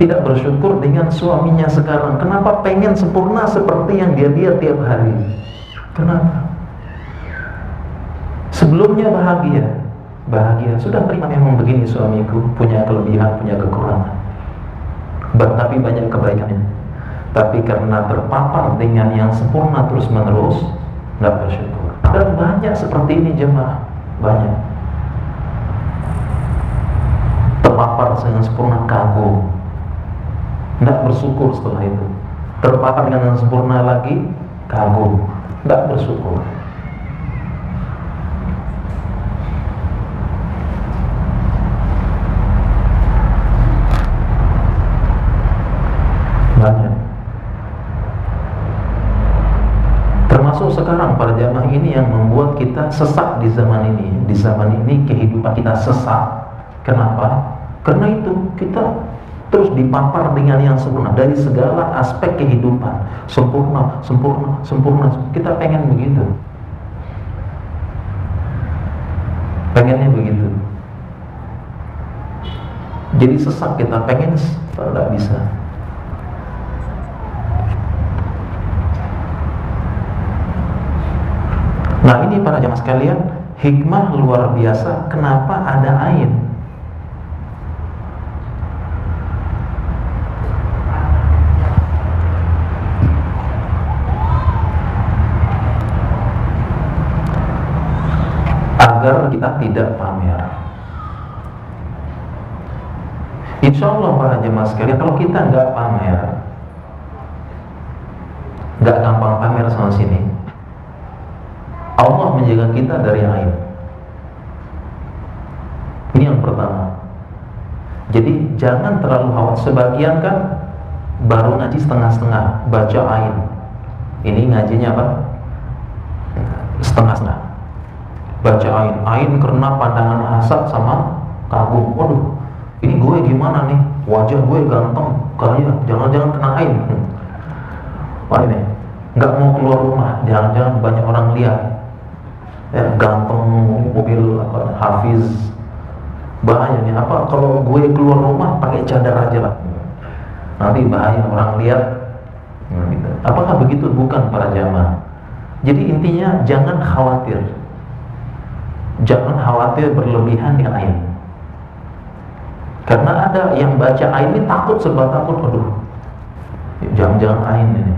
Speaker 1: tidak bersyukur dengan suaminya sekarang. Kenapa? Pengen sempurna seperti yang dia lihat tiap hari. Kenapa? Sebelumnya bahagia, sudah terima memang begini suamiku, punya kelebihan, punya kekurangan, tapi banyak kebaikannya. Tapi karena terpapar dengan yang sempurna terus menerus, nggak bersyukur. Dan banyak seperti ini jemaah, banyak. Terpapar dengan sempurna, kagum, nggak bersyukur setelah itu. Terpapar dengan yang sempurna lagi, kagum, nggak bersyukur. Banyak. Termasuk sekarang para jamaah ini yang membuat kita sesat di zaman ini. Di zaman ini kehidupan kita sesat. Kenapa? Karena itu kita terus dipapar dengan yang sempurna dari segala aspek kehidupan. Sempurna, sempurna, sempurna. Kita pengen begitu. Pengennya begitu. Jadi sesat kita, pengen tidak bisa. Nah, ini para jamaah sekalian, hikmah luar biasa kenapa ada ain. Agar kita tidak pamer. Insya Allah para jemaah sekalian, kalau kita nggak pamer, nggak gampang pamer sama sini, Allah menjaga kita dari aib. Ini yang pertama. Jadi jangan terlalu khawatir. Sebagian kan baru ngaji setengah-setengah, baca ain. Ini ngajinya apa? Setengah-setengah. Baca ain. Ain karena pandangan hasad sama kagum. Waduh, ini gue gimana nih? Wajah gue ganteng, kaya, jangan-jangan kena ain. Wah ini, nggak mau keluar rumah, jangan-jangan banyak orang lihat. Ya, ganteng, mobil apa, hafiz. Bahaya nih, apa kalau gue keluar rumah pakai cadar aja lah, nanti bahaya orang lihat. Gitu. Apakah begitu? Bukan para jamaah. Jadi intinya jangan khawatir. Jangan khawatir berlebihan dengan ain. Karena ada yang baca ain ini takut, serba takut. Aduh, jangan-jangan ain ini.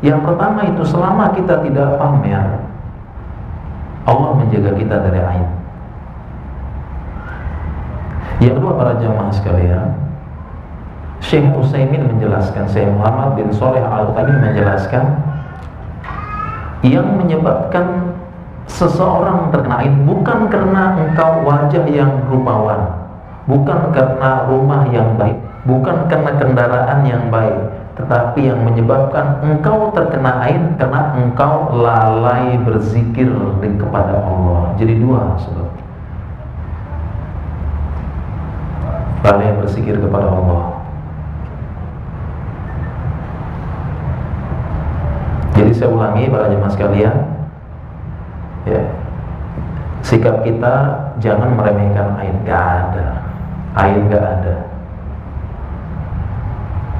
Speaker 1: Yang pertama itu, selama kita tidak pamer, Allah menjaga kita dari ain. Yang kedua para jamaah sekalian, Syekh Utsaimin menjelaskan, Syekh Muhammad bin Shalih Al-Utsaimin menjelaskan, yang menyebabkan seseorang terkena ain bukan karena engkau wajah yang rupawan, bukan karena rumah yang baik, bukan karena kendaraan yang baik, tetapi yang menyebabkan engkau terkena ain karena engkau lalai berzikir kepada Allah. Jadi dua sebab. Lalai berzikir kepada Allah. Jadi saya ulangi para jemaah sekalian, ya, sikap kita jangan meremehkan ain. Gak ada, ain gak ada.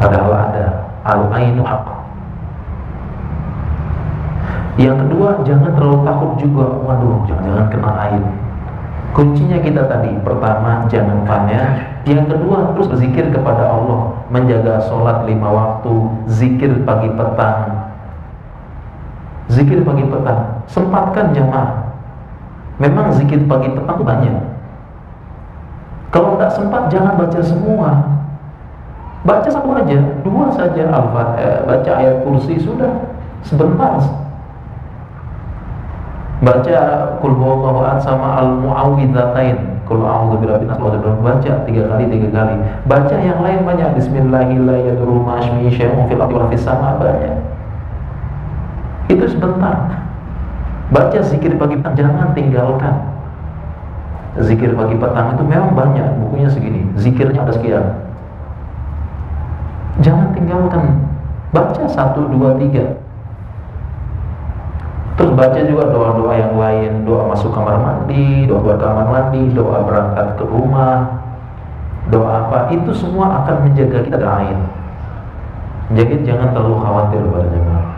Speaker 1: Padahal ada. Al-ainu haq. Yang kedua, jangan terlalu takut juga. Waduh, jangan kena ain. Kuncinya kita tadi, pertama jangan pamer. Yang kedua, terus berzikir kepada Allah, menjaga sholat 5 waktu, zikir pagi petang. Zikir pagi petang, sempatkan jamaah. Memang zikir pagi petang banyak. Kalau tidak sempat, jangan baca semua. Baca satu aja, 2 saja, baca ayat kursi sudah, sebentar. Baca Qul huwallahu ahad sama al-mu'awwidzatain. Qul a'udzu birabbil nas, baca 3 kali. Baca yang lain banyak. Bismillahirrahmanirrahim. Fil ardi wa fis sama banyak. Itu sebentar. Baca zikir pagi petang, jangan tinggalkan. Zikir pagi petang itu memang banyak, bukunya segini, zikirnya ada sekian. Jangan tinggalkan. Baca 1, 2, 3. Terus baca juga doa-doa yang lain. Doa masuk kamar mandi, doa buat kamar mandi, doa berangkat ke rumah, doa apa. Itu semua akan menjaga kita dari ain. Jadi jangan terlalu khawatir pada jemaah.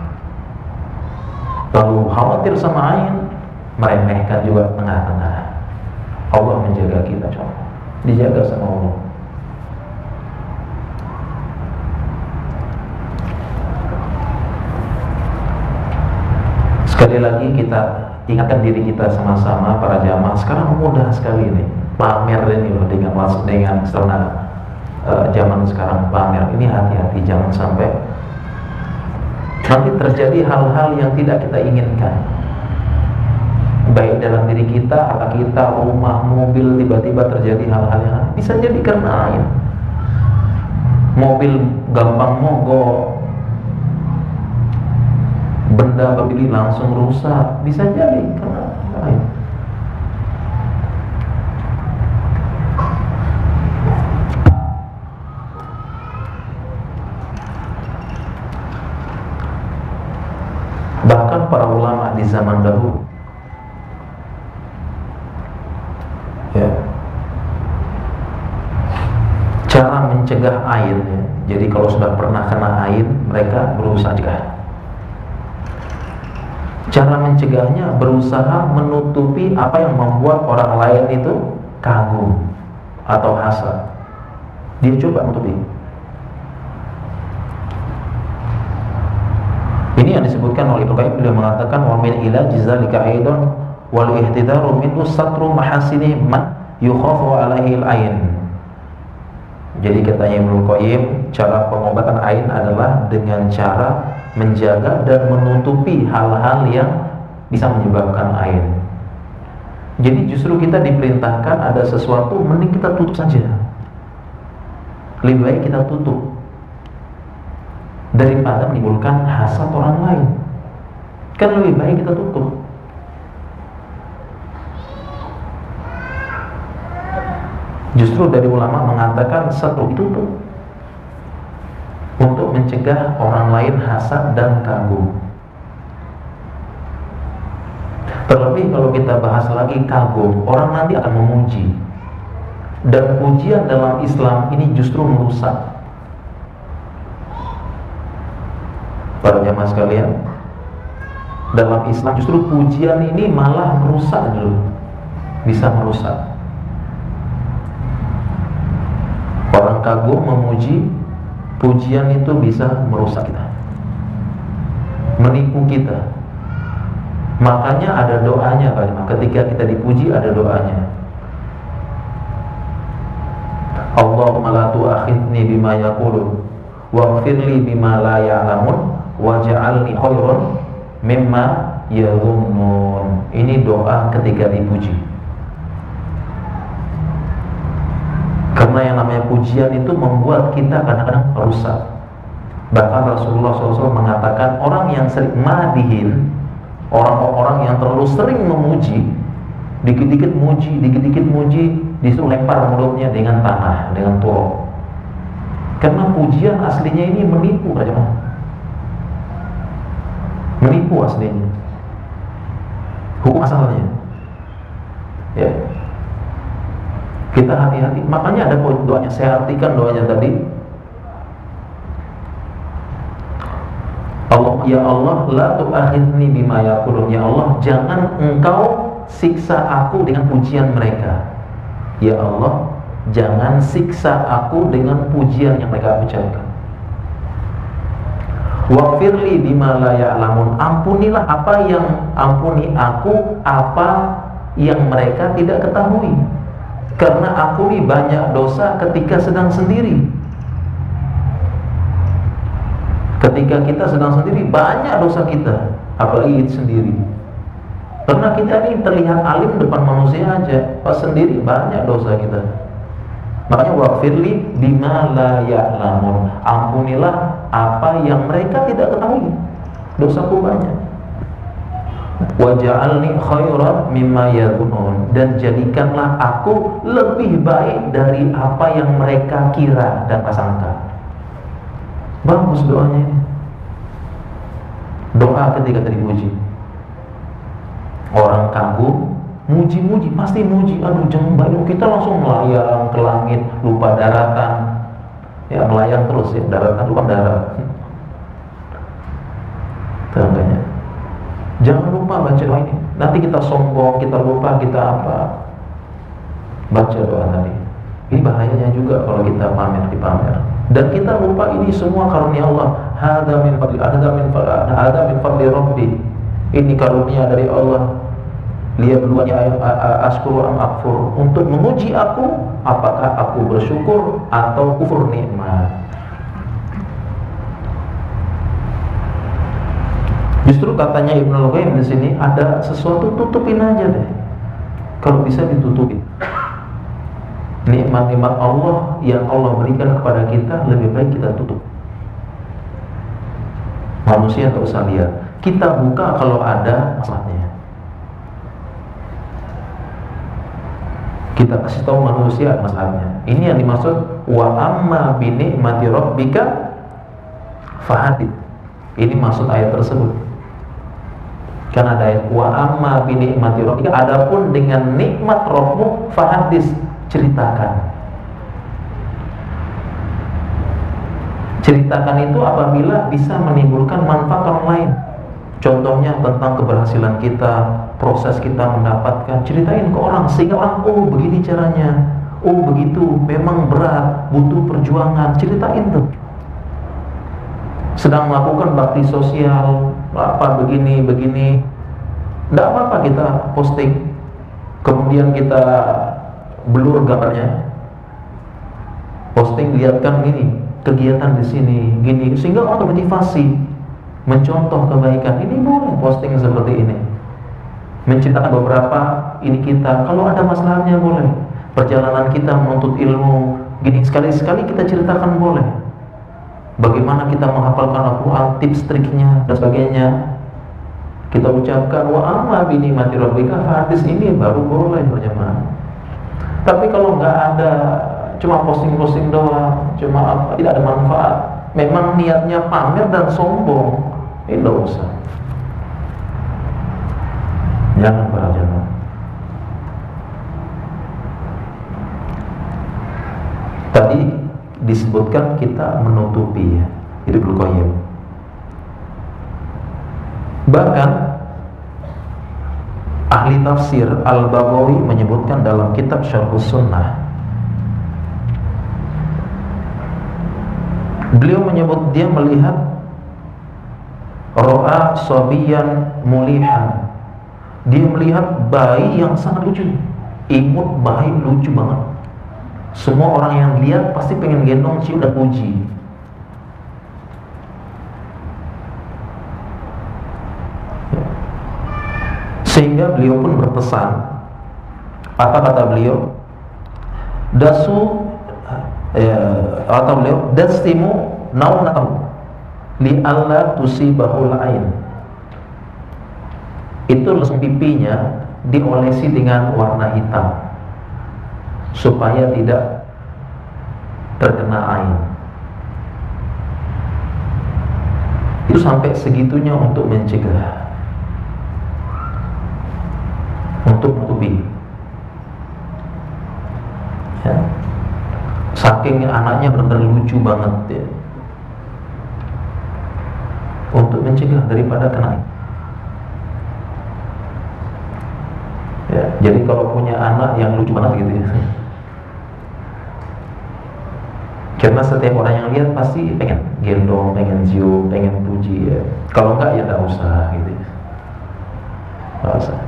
Speaker 1: Terlalu khawatir sama ain, meremehkan juga tengah-tengah. Allah menjaga kita, coba. Dijaga sama Allah. Sekali lagi kita ingatkan diri kita sama-sama para jamaah. Sekarang mudah sekali nih pamer ini loh, dengan zaman sekarang pamer. Ini hati-hati, jangan sampai nanti terjadi hal-hal yang tidak kita inginkan, baik dalam diri kita, harta kita, rumah, mobil. Tiba-tiba terjadi hal-hal yang bisa jadi karena ain. Mobil gampang mogok, benda beli langsung rusak, bisa jadi karena ain. Bahkan para ulama di zaman dahulu, ya, cara mencegah ain, ya. Jadi kalau sudah pernah kena ain, mereka berusaha cegah. Cara mencegahnya berusaha menutupi apa yang membuat orang lain itu kagum atau hasad. Dia coba menutupi. Ini yang disebutkan oleh Ibnu Qayyim, beliau mengatakan wa min ila jizalika aidan wal ihtidaru min satru mahasini man yukhafu alaihi al-ain. Jadi katanya Ibnu Qayyim, cara pengobatan ain adalah dengan cara menjaga dan menutupi hal-hal yang bisa menyebabkan ain. Jadi justru kita diperintahkan ada sesuatu, mending kita tutup saja. Lebih baik kita tutup daripada menimbulkan hasad orang lain. Kan lebih baik kita tutup. Justru dari ulama mengatakan satu tutup untuk mencegah orang lain hasad dan kagum. Terlebih kalau kita bahas lagi kagum, orang nanti akan memuji. Dan pujian dalam Islam ini justru merusak. Para jamaah sekalian, dalam Islam justru pujian ini malah merusak dulu. Bisa merusak. Orang kagum memuji, pujian itu bisa merusak kita, menipu kita. Makanya ada doanya, ketika kita dipuji ada doanya. Allahumma la tu'akhidni bima yaqulun waghfirli bima la ya'lamun waj'alni khairan mimma yadhunnun. Ini doa ketika dipuji. Karena yang namanya pujian itu membuat kita kadang-kadang rusak. Bahkan Rasulullah SAW mengatakan orang yang sering madihin, orang-orang yang terlalu sering memuji, dikit-dikit muji, disuruh lempar mulutnya dengan tanah, dengan turun. Karena pujian aslinya ini menipu, jemaah. Menipu aslinya. Hukum asalnya. Ya. Kita hati-hati. Makanya ada doanya. Saya artikan doanya tadi. Allah, ya Allah, la tu'akhidni bima yaqulun. Ya Allah, jangan engkau siksa aku dengan pujian mereka. Ya Allah, jangan siksa aku dengan pujian yang mereka ucapkan. Waghfirli bima la ya'lamun. Ampunilah ampuni aku apa yang mereka tidak ketahui. Karena aku ini banyak dosa ketika sedang sendiri. Ketika kita sedang sendiri banyak dosa kita, apalagi sendiri. Karena kita ini terlihat alim depan manusia aja, pas sendiri banyak dosa kita. Makanya waghfirli bima la ya'lamun. Ampunilah apa yang mereka tidak ketahui. Dosaku banyak. Waj'alni khairan mimma yadhunnun. Dan jadikanlah aku lebih baik dari apa yang mereka kira dan prasangka. Bagus doanya ini. Doa ketika dipuji. Orang kagum, muji-muji, pasti muji. Aduh, jangan baik, kita langsung melayang ke langit, lupa daratan. Ya, melayang terus ya, daratan lupa darat. Tandanya. Jangan lupa baca doa ini. Nanti kita sombong, kita lupa, kita apa. Baca doa tadi. Ini bahayanya juga kalau kita pamer di pamer. Dan kita lupa ini semua karunia Allah. Hadza min fadli Rabbi. Ini karunia dari Allah. Liyabluwani ashkuru am akfur. Untuk menguji aku, apakah aku bersyukur atau kufur nikmat. Justru katanya Ibnu Al-Qayyim di sini ada sesuatu, tutupin aja deh. Kalau bisa ditutupin. Nikmat-nikmat Allah yang Allah berikan kepada kita lebih baik kita tutup. Manusia tak usah lihat. Kita buka kalau ada masalahnya. Kita kasih tahu manusia masalahnya. Ini yang dimaksud wa amma bi ni'mati rabbika fahadith. Ini maksud ayat tersebut. Karena ada ayat wa amma bi ni'mati rabbika, adapun dengan nikmat Rabbmu fahadith, ceritakan. Ceritakan itu apabila bisa menimbulkan manfaat orang lain. Contohnya tentang keberhasilan kita, proses kita mendapatkan, ceritain ke orang sehingga orang, oh begini caranya, oh begitu, memang berat, butuh perjuangan, ceritain tuh. Sedang melakukan bakti sosial, apa begini, tidak apa-apa kita posting, kemudian kita blur gambarnya, posting, lihatkan gini, kegiatan di sini, gini, sehingga orang termotivasi mencontoh kebaikan. Ini boleh posting seperti ini, menceritakan beberapa ini kita. Kalau ada masalahnya boleh. Perjalanan kita menuntut ilmu, gini, sekali-sekali kita ceritakan boleh. Bagaimana kita menghafalkan Al-Quran, tips triknya dan sebagainya. Kita ucapkan wa amma bi ni'mati rabbika hadis, ini baru boleh berjamaah. Tapi kalau nggak ada, cuma posting-posting doang, cuma apa, tidak ada manfaat, memang niatnya pamer dan sombong, ini tidak usah. Jangan para jemaah. Tadi disebutkan kita menutupi, ya, itu Ibnu Qayyim. Bahkan ahli tafsir Al-Baghawi menyebutkan dalam kitab Syarhus Sunnah, beliau menyebut dia melihat ro'a sabiyan mulihan. Dia melihat bayi yang sangat lucu, imut, bayi lucu banget. Semua orang yang lihat pasti pengen gendong, cium dan puji. Sehingga beliau pun berpesan. Apa kata beliau? Dasu kata beliau, dasimu naunatahu. li alla tusibahul ain. Itu lesung pipinya diolesi dengan warna hitam supaya tidak terkena ain. Itu sampai segitunya untuk mencegah, untuk menutupi. Ya. Saking anaknya benar-benar lucu banget ya. Untuk mencegah daripada kena ain. Ya, jadi kalau punya anak yang lucu banget gitu ya. Karena setiap orang yang lihat pasti pengen gendong, pengen cium, pengen puji ya. Kalau enggak ya enggak usah gitu ya. Enggak usah.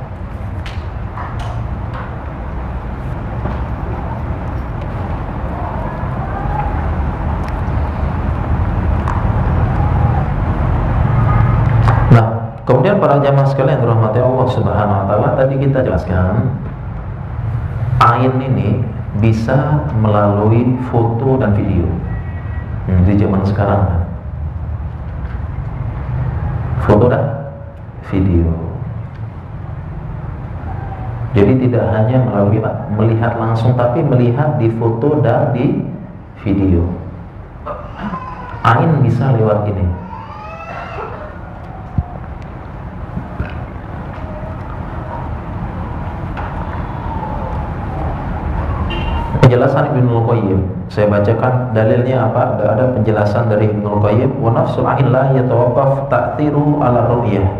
Speaker 1: Nah, kemudian para jamaah sekalian yang dirahmati Allah Subhanahu wa taala, tadi kita jelaskan ain ini bisa melalui foto dan video. Di zaman sekarang kan, foto dan video. Jadi tidak hanya melalui melihat langsung, tapi melihat di foto dan di video. Ain bisa lewat ini. Penjelasan Ibnul Qayyim, saya bacakan dalilnya apa? Ada penjelasan dari Ibnul Qayyim, wa nafsul ain la yatawaqqaf ta'thiru ala ru'yah.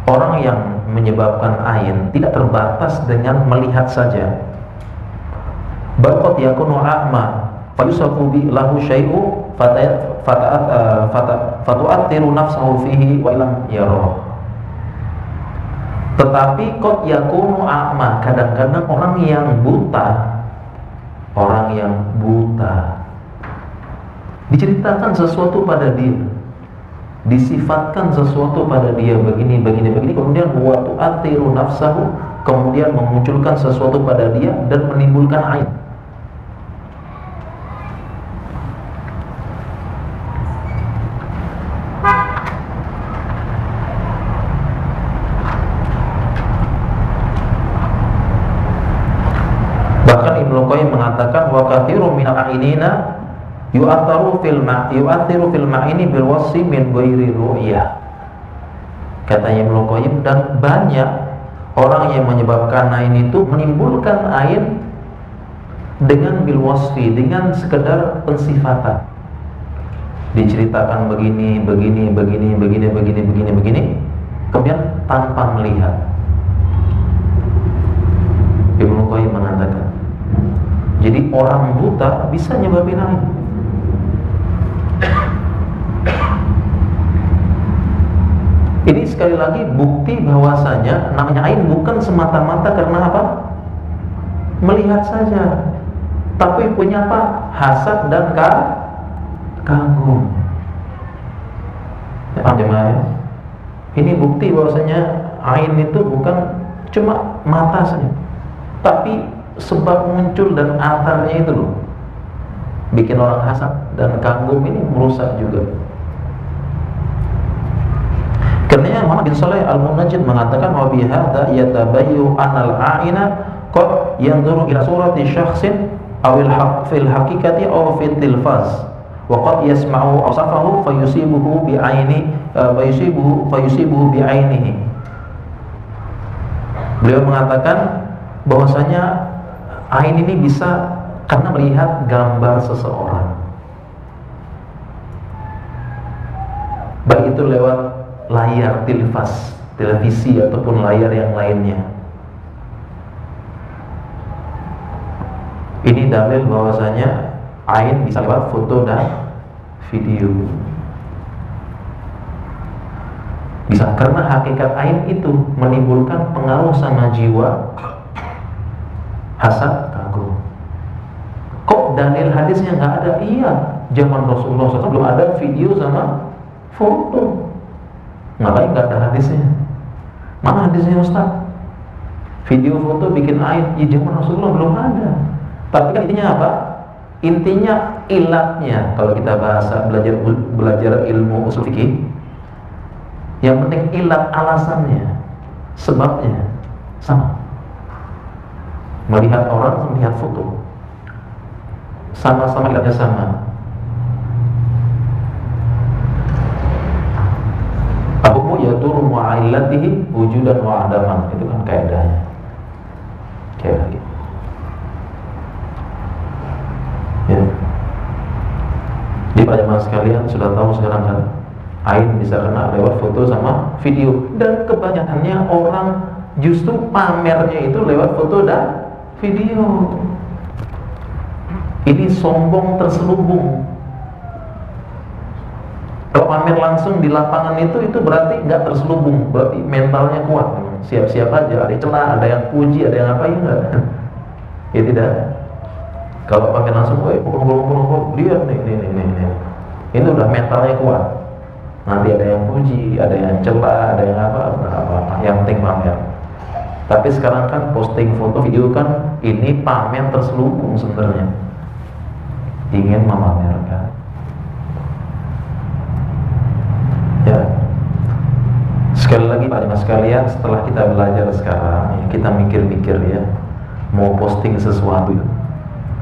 Speaker 1: Orang yang menyebabkan ain tidak terbatas dengan melihat saja. Bal qad yakunu a'ma fa yusafu bi lahu syai'u fatu'athiru nafsahu fihi wa lam yara. Tetapi qad yakunu a'ma, kadang-kadang orang yang buta, diceritakan sesuatu pada dia, disifatkan sesuatu pada dia begini, kemudian waktu atiru nafsahu, kemudian memunculkan sesuatu pada dia dan menimbulkan ain. Bahkan Ibnu Qayyim mengatakan wa katsirun minal a'inina yu'athiru fil ma'ini bil wasfi min ghairi ru'yah. Katanya Ibnu Qayyim, dan banyak orang yang menyebabkan ain itu menimbulkan ain dengan bil wasfi, dengan sekedar pensifatan. Diceritakan begini, kemudian tanpa melihat. Ibnu Qayyim mengatakan, jadi orang buta bisa nyebabin ain. Ini sekali lagi bukti bahwasanya namanya ain bukan semata-mata karena apa? Melihat saja, tapi punya apa? Hasad dan kagum. Ya, ini bukti bahwasanya ain itu bukan cuma mata saja, tapi sebab muncul dan akarnya itu loh, bikin orang hasad dan kagum, ini merusak juga. Karena Muhammad bin Shalih Al-Munajjid mengatakan wa bihadza yatabayyu anal a'ina qad yanzuru ila surati syakhsin aw fil haqiqati aw fil tilfaz wa qad yasma'u awsafahu fayusibuhu bi aini fayusibuhu bi ainihi. Beliau mengatakan bahwasanya ain ini bisa karena melihat gambar seseorang, baik itu lewat layar televisi ataupun layar yang lainnya. Ini dalil bahwasanya ain bisa lewat foto dan video. Bisa karena hakikat ain itu menimbulkan pengaruh sama jiwa, hasad, kagum. Kok dalil hadisnya nggak ada? Iya, zaman Rasulullah SAW belum ada video sama foto. Ngapain nggak ada hadisnya? Mana hadisnya Ustaz? Video foto bikin ain? Ya zaman Rasulullah belum ada. Tapi kan intinya apa? Intinya ilatnya, kalau kita bahasa belajar ilmu usul fikih, yang penting ilat, alasannya, sebabnya sama. Melihat orang, melihat foto, sama-sama ilatnya sama. Hukum yaduru ma'illatihi wujudan wa adaman, itu kan kaidahnya. Kaidah gitu. Ya. Di para jemaah sekalian sudah tahu sekarang kan, ain bisa kena lewat foto sama video, dan kebanyakannya orang justru pamernya itu lewat foto dan video. Ini sombong terselubung. Kalau pamer langsung di lapangan itu berarti nggak terselubung, berarti mentalnya kuat. Siap-siap aja, ada celah, ada yang puji, ada yang apa, ya enggak? Ya tidak. Kalau pamer langsung, lihat nih, ini udah mentalnya kuat. Nanti ada yang puji, ada yang celah, ada yang apa, yang penting pamer. Tapi sekarang kan posting foto video kan ini pamer terselubung sebenarnya, ingin memamerkan. Ya, sekali lagi Pak Jemaah sekalian, setelah kita belajar sekarang, ya, kita mikir-mikir ya, mau posting sesuatu,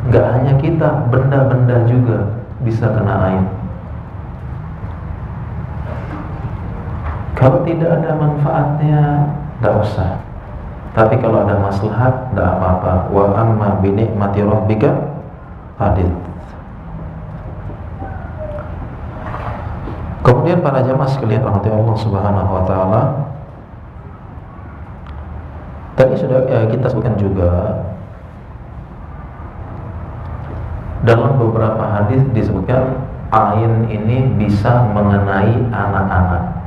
Speaker 1: nggak hanya kita, benda-benda juga bisa kena aib. Kalau tidak ada manfaatnya, nggak usah. Tapi kalau ada maslahat, nggak apa-apa. Wa amma bi ni'mati rabbika hadits. Kemudian para jamaah sekalian rahmati Allah Subhanahu wa taala, tadi sudah kita sebutkan juga dalam beberapa hadis disebutkan ain ini bisa mengenai anak-anak.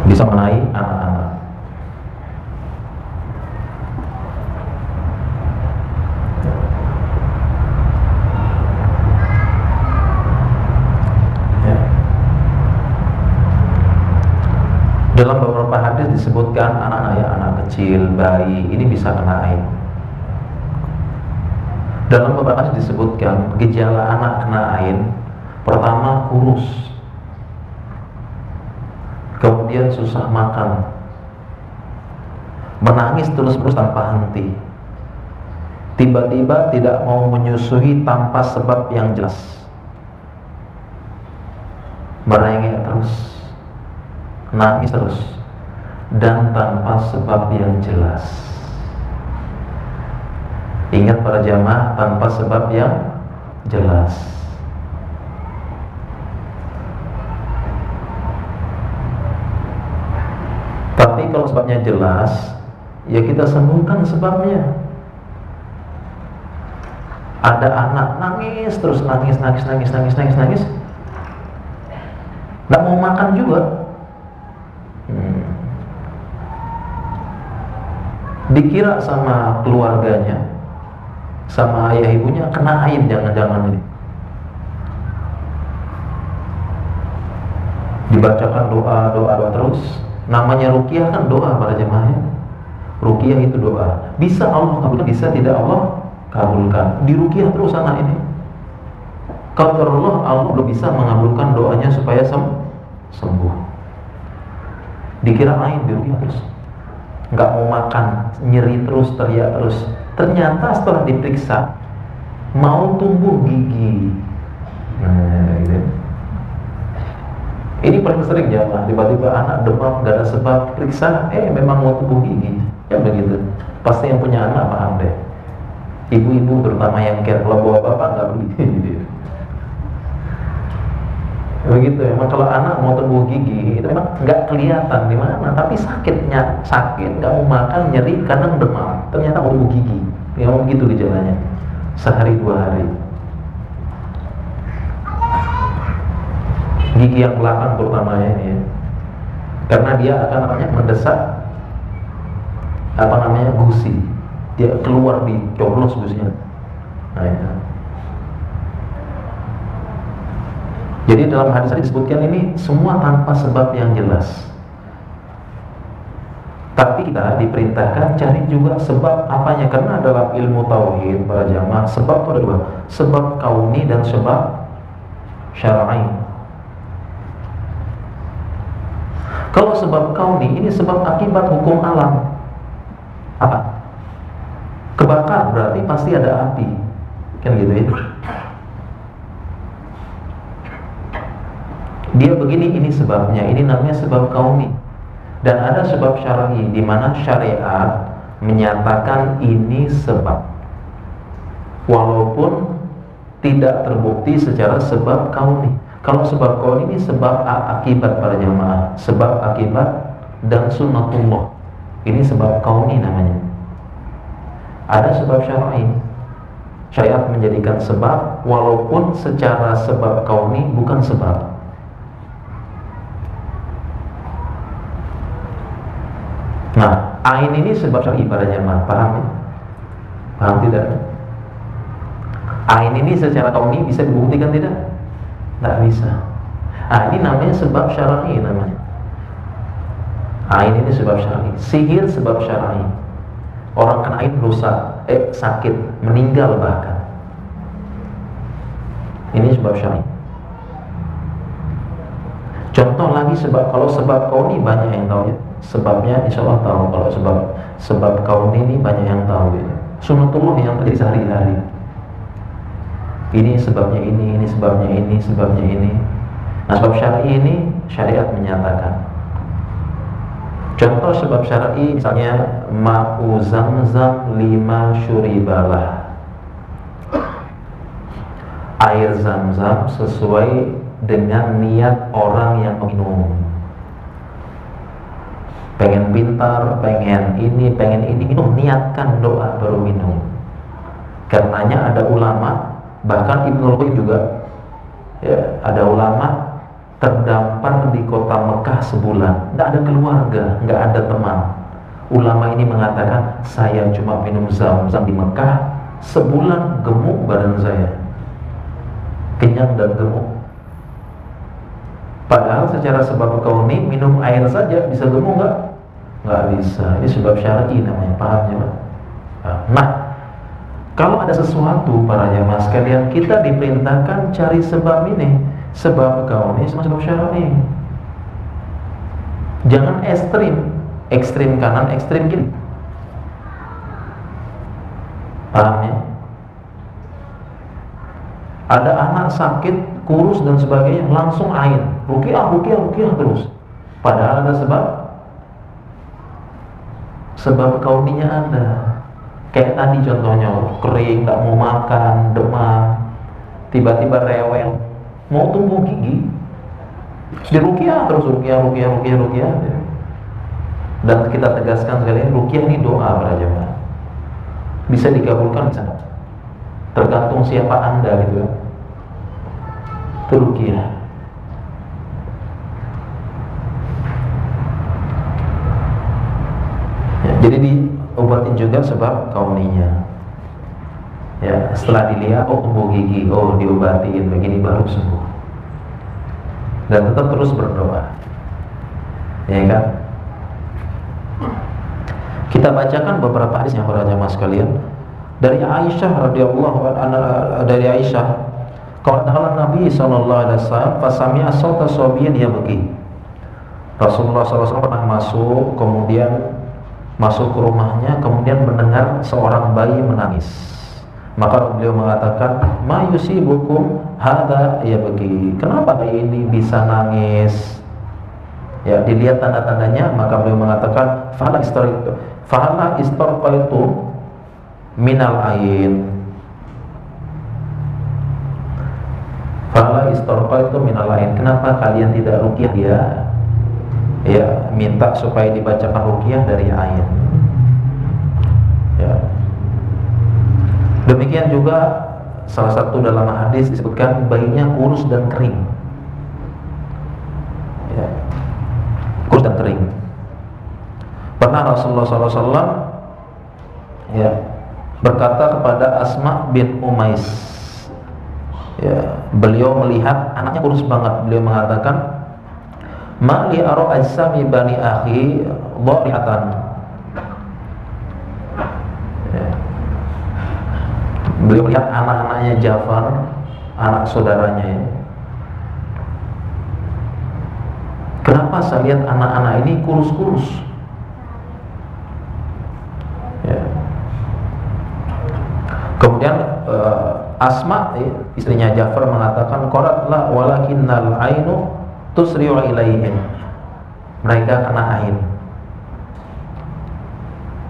Speaker 1: Bisa mengenai anak-anak. Dalam beberapa hadis disebutkan anak kecil, bayi ini bisa kena aib. Dalam beberapa hadis disebutkan gejala anak kena aib, pertama kurus, kemudian susah makan, menangis terus-menerus tanpa henti, tiba-tiba tidak mau menyusui tanpa sebab yang jelas, merengek terus, nangis terus, dan tanpa sebab yang jelas. Ingat para jamaah, tanpa sebab yang jelas. Tapi kalau sebabnya jelas, ya kita sembuhkan sebabnya. Ada anak nangis terus, nangis, nggak mau makan juga. Dikira sama keluarganya, sama ayah ibunya kena aib, jangan-jangan ini. Dibacakan doa terus. Namanya ruqyah kan doa para jemaahnya. Ruqyah itu doa. Bisa Allah kabulkan, bisa tidak Allah kabulkan. Di ruqyah terus anak ini. Kalau Allah belum bisa mengabulkan doanya supaya sembuh. Dikira aib, di ruqyah terus. Nggak mau makan, nyeri terus, teriak terus. Ternyata setelah diperiksa mau tumbuh gigi. Nah, gitu. Ini paling sering jamaah, tiba-tiba anak demam gak ada sebab, periksa, memang mau tumbuh gigi. Ya begitu. Pasti yang punya anak paham deh. Ibu-ibu terutama yang care, kalau bawa bapak nggak begitu. Begitu. Memang kalau anak mau tumbuh gigi itu memang nggak kelihatan di mana, tapi sakit, nggak mau makan, nyeri, kadang demam. Ternyata mau tumbuh gigi. Memang begitu gejalanya. Sehari 2 hari. Gigi yang belakang terutamanya ini ya. Karena dia akan mendesak gusi. Dia keluar, dicoblos gusinya. Nah, ya. Jadi dalam hadis tadi disebutkan ini semua tanpa sebab yang jelas. Tapi kita diperintahkan cari juga sebab apanya, karena dalam ilmu tauhid para jamaah sebab itu ada dua, sebab kauni dan sebab syar'i. Kalau sebab kauni ini sebab akibat hukum alam. Apa? Kebakar berarti pasti ada api, kan gitu ya. Dia begini, ini sebabnya, ini namanya sebab kauni. Dan ada sebab syar'i di mana syariat menyatakan ini sebab, walaupun tidak terbukti secara sebab kauni. Kalau sebab kauni ini sebab akibat para jamaah, sebab akibat dan sunnatullah. Ini sebab kauni namanya. Ada sebab syar'i. Syariat menjadikan sebab walaupun secara sebab kauni bukan sebab. Nah, ain ini sebab syar'i pada jamaah, paham ya? Paham tidak? Ain ini secara kauni bisa dibuktikan tidak? Tidak bisa. Ini namanya sebab syar'i namanya. Ain ini sebab syar'i. Sihir sebab syar'i. Orang kena ain rusak, sakit, meninggal bahkan. Ini sebab syar'i. Contoh lagi sebab, kalau sebab kauni banyak yang tahu ya. Sebabnya insya Allah tahu. Kalau sebab kauni ini banyak yang tahu ya. Sunnatullah yang terjadi sehari-hari. Ini sebabnya ini sebabnya ini, sebabnya ini. Nah, sebab syar'i ini syariat menyatakan. Contoh sebab syar'i misalnya ma'u zamzam lima syuribalah. Air zam-zam sesuai dengan niat orang yang minum. Pengen pintar, pengen ini minum, niatkan doa baru minum. Karenanya ada ulama, bahkan Ibnul Qayyim juga ya, ada ulama terdampar di kota Mekah sebulan, tidak ada keluarga, nggak ada teman. Ulama ini mengatakan, saya cuma minum zam-zam di Mekah sebulan, gemuk badan saya, kenyang dan gemuk. Padahal secara sebab kauni minum air saja bisa gemuk nggak? Nggak bisa. Ini sebab syar'i namanya, paham ya Pak? Nah, kalau ada sesuatu para jamaah sekalian, kita diperintahkan cari sebab ini, sebab kauni sama sebab syar'i. Jangan ekstrim kanan, ekstrim kiri. Paham ya? Ada anak sakit, kurus dan sebagainya, langsung ain, ruqyah terus. Padahal ada sebab kauninya ada. Kayak tadi contohnya, kering, nggak mau makan, demam, tiba-tiba rewel, mau tumbuh gigi, di ruqyah terus, ruqyah. Dan kita tegaskan sekali, ruqyah ini doa para jemaah, bisa dikabulkan bisa, tergantung siapa anda gitu ya. Itu ruqyah. Ya, jadi diobatin juga sebab kauninya. Ya, setelah dilihat, oh tumbuh gigi, oh diobatin, begini baru sembuh. Dan tetap terus berdoa. Ya kan? Kita bacakan beberapa hadis yang para jamaah sekalian. Dari Aisyah radhiyallahu anha, dari Aisyah, qala Nabi sallallahu alaihi wasallam fasami'a sawta sabiyyin yabki. Rasulullah SAW pernah masuk ke rumahnya, kemudian mendengar seorang bayi menangis. Maka beliau mengatakan, ma yusibukum hadza yabki. Kenapa bayi ini bisa nangis? Ya, dilihat tanda-tandanya, maka beliau mengatakan, fahala istarqaitu minal ain. Fahala istarqaitu minal ain. Kenapa kalian tidak ruqyah dia? Ya, minta supaya dibacakan ruqyah dari ain. Ya. Demikian juga salah satu dalam hadis disebutkan bayinya kurus dan kering. Ya. Kurus dan kering. Pernah Rasulullah SAW ya, berkata kepada Asma bin Umais, ya, beliau melihat anaknya kurus banget. Beliau mengatakan, ma li ara ajsami bani akhi dharihatan. Beliau lihat anak-anaknya Ja'far, anak saudaranya ya. Kenapa saya lihat anak-anak ini kurus-kurus? Ya. Kemudian Asma, istrinya Ja'far, mengatakan, qaratla walakinnal ainu tusri'u ilaihim. Mereka kena ain.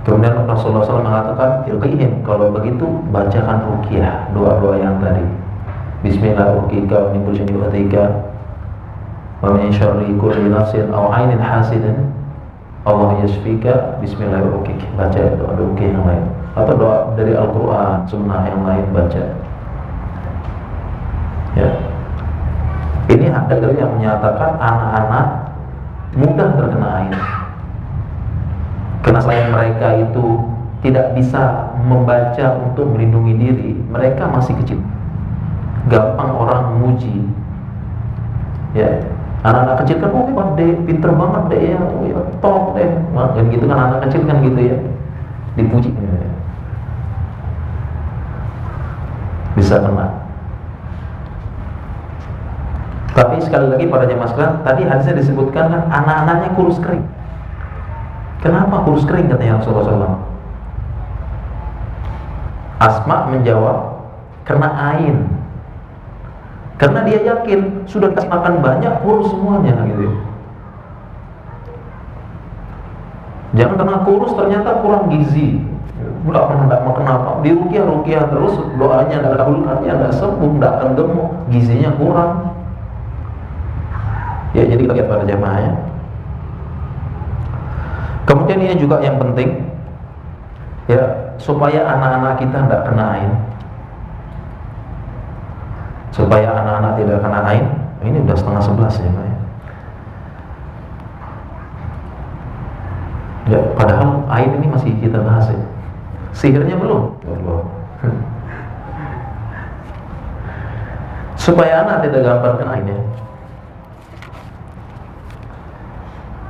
Speaker 1: Kemudian Rasulullah SAW mengatakan, ilqihim, kalau begitu bacakan ruqyah, doa-doa yang tadi. Bismillah urqika min kulli syai'in yu'tika wa min syarri kulli nafsin aw 'ainin hasidin Allah yashfika. Bismillah urqik, baca doa ruqyah yang lain, atau doa dari Al-Qur'an, sunnah yang lain baca. Ya. Ini ada dalil yang menyatakan anak-anak mudah terkena ain. Karena selain mereka itu tidak bisa membaca untuk melindungi diri, mereka masih kecil, gampang orang memuji. Ya, anak-anak kecil kan, oh dek, pinter banget deh ya, oh ya, top deh, kan gitu kan, anak kecil kan gitu ya, dipuji, ya. Bisa kena. Tapi sekali lagi para jemaah sekalian, tadi hadisnya disebutkan kan anak-anaknya kurus kering. Kenapa kurus kering katanya Rasulullah SAW? Asma menjawab, karena ain. Karena dia yakin sudah dikasih makan banyak, kurus semuanya gitu. Jangan karena kurus ternyata kurang gizi, nggak makan apa, di ruqyah terus, doanya nggak kabulkannya, nggak sembuh, nggak akan gemuk, gizinya kurang. Ya, jadi kita lihat pada jamaah ya. Kemudian ini juga yang penting ya, supaya anak-anak kita tidak kena ain. Supaya anak-anak tidak kena ain. Ini udah 10:30 ya, Pak. Ya, padahal ain ini masih kita bahas ya. Sihirnya belum. Supaya anak tidak gampang kena ain ya.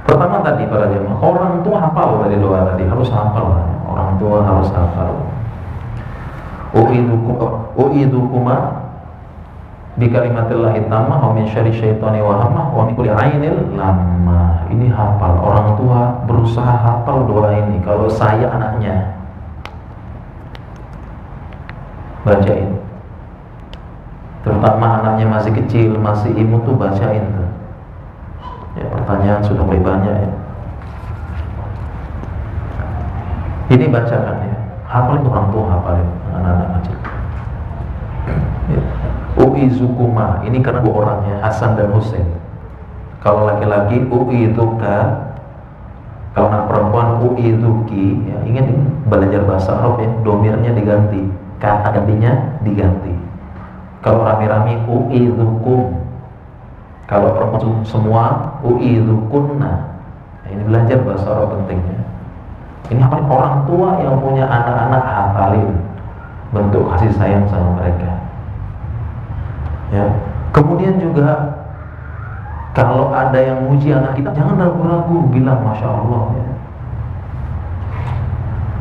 Speaker 1: Pertama tadi para jemaah, orang tua hafal dari doa tadi, harus hafal. Orang tua harus hafal. U'idukuma bi kalimatillahi tammah wa min syarri syaitani wa hamah wa min kulli ainil lamah. Ini hafal. Orang tua berusaha hafal doa ini. Kalau saya anaknya, bacain. Terutama anaknya masih kecil, masih imut tuh bacain tuh. Ya, pertanyaan sudah mulai banyak ya. Ini bacakan ya. Hafal itu orang tua, hafal ya, anak-anak kecil. Ya. U'izukuma, ini karena dua orang ya, Hasan dan Husain. Kalau laki-laki u'izuka, kalau anak perempuan u'izuki ya. Ingat ini belajar bahasa Arab ya, domirnya diganti, kata gantinya diganti. Kalau rame-rame u'izukum, kalau perempuan semua u'idzukunna. Nah, ini belajar bahasa Arab pentingnya. Ini orang tua yang punya anak-anak, hafalin bentuk kasih sayang sama mereka. Ya. Kemudian juga kalau ada yang muji anak kita, jangan ragu-ragu, bilang Masya Allah ya.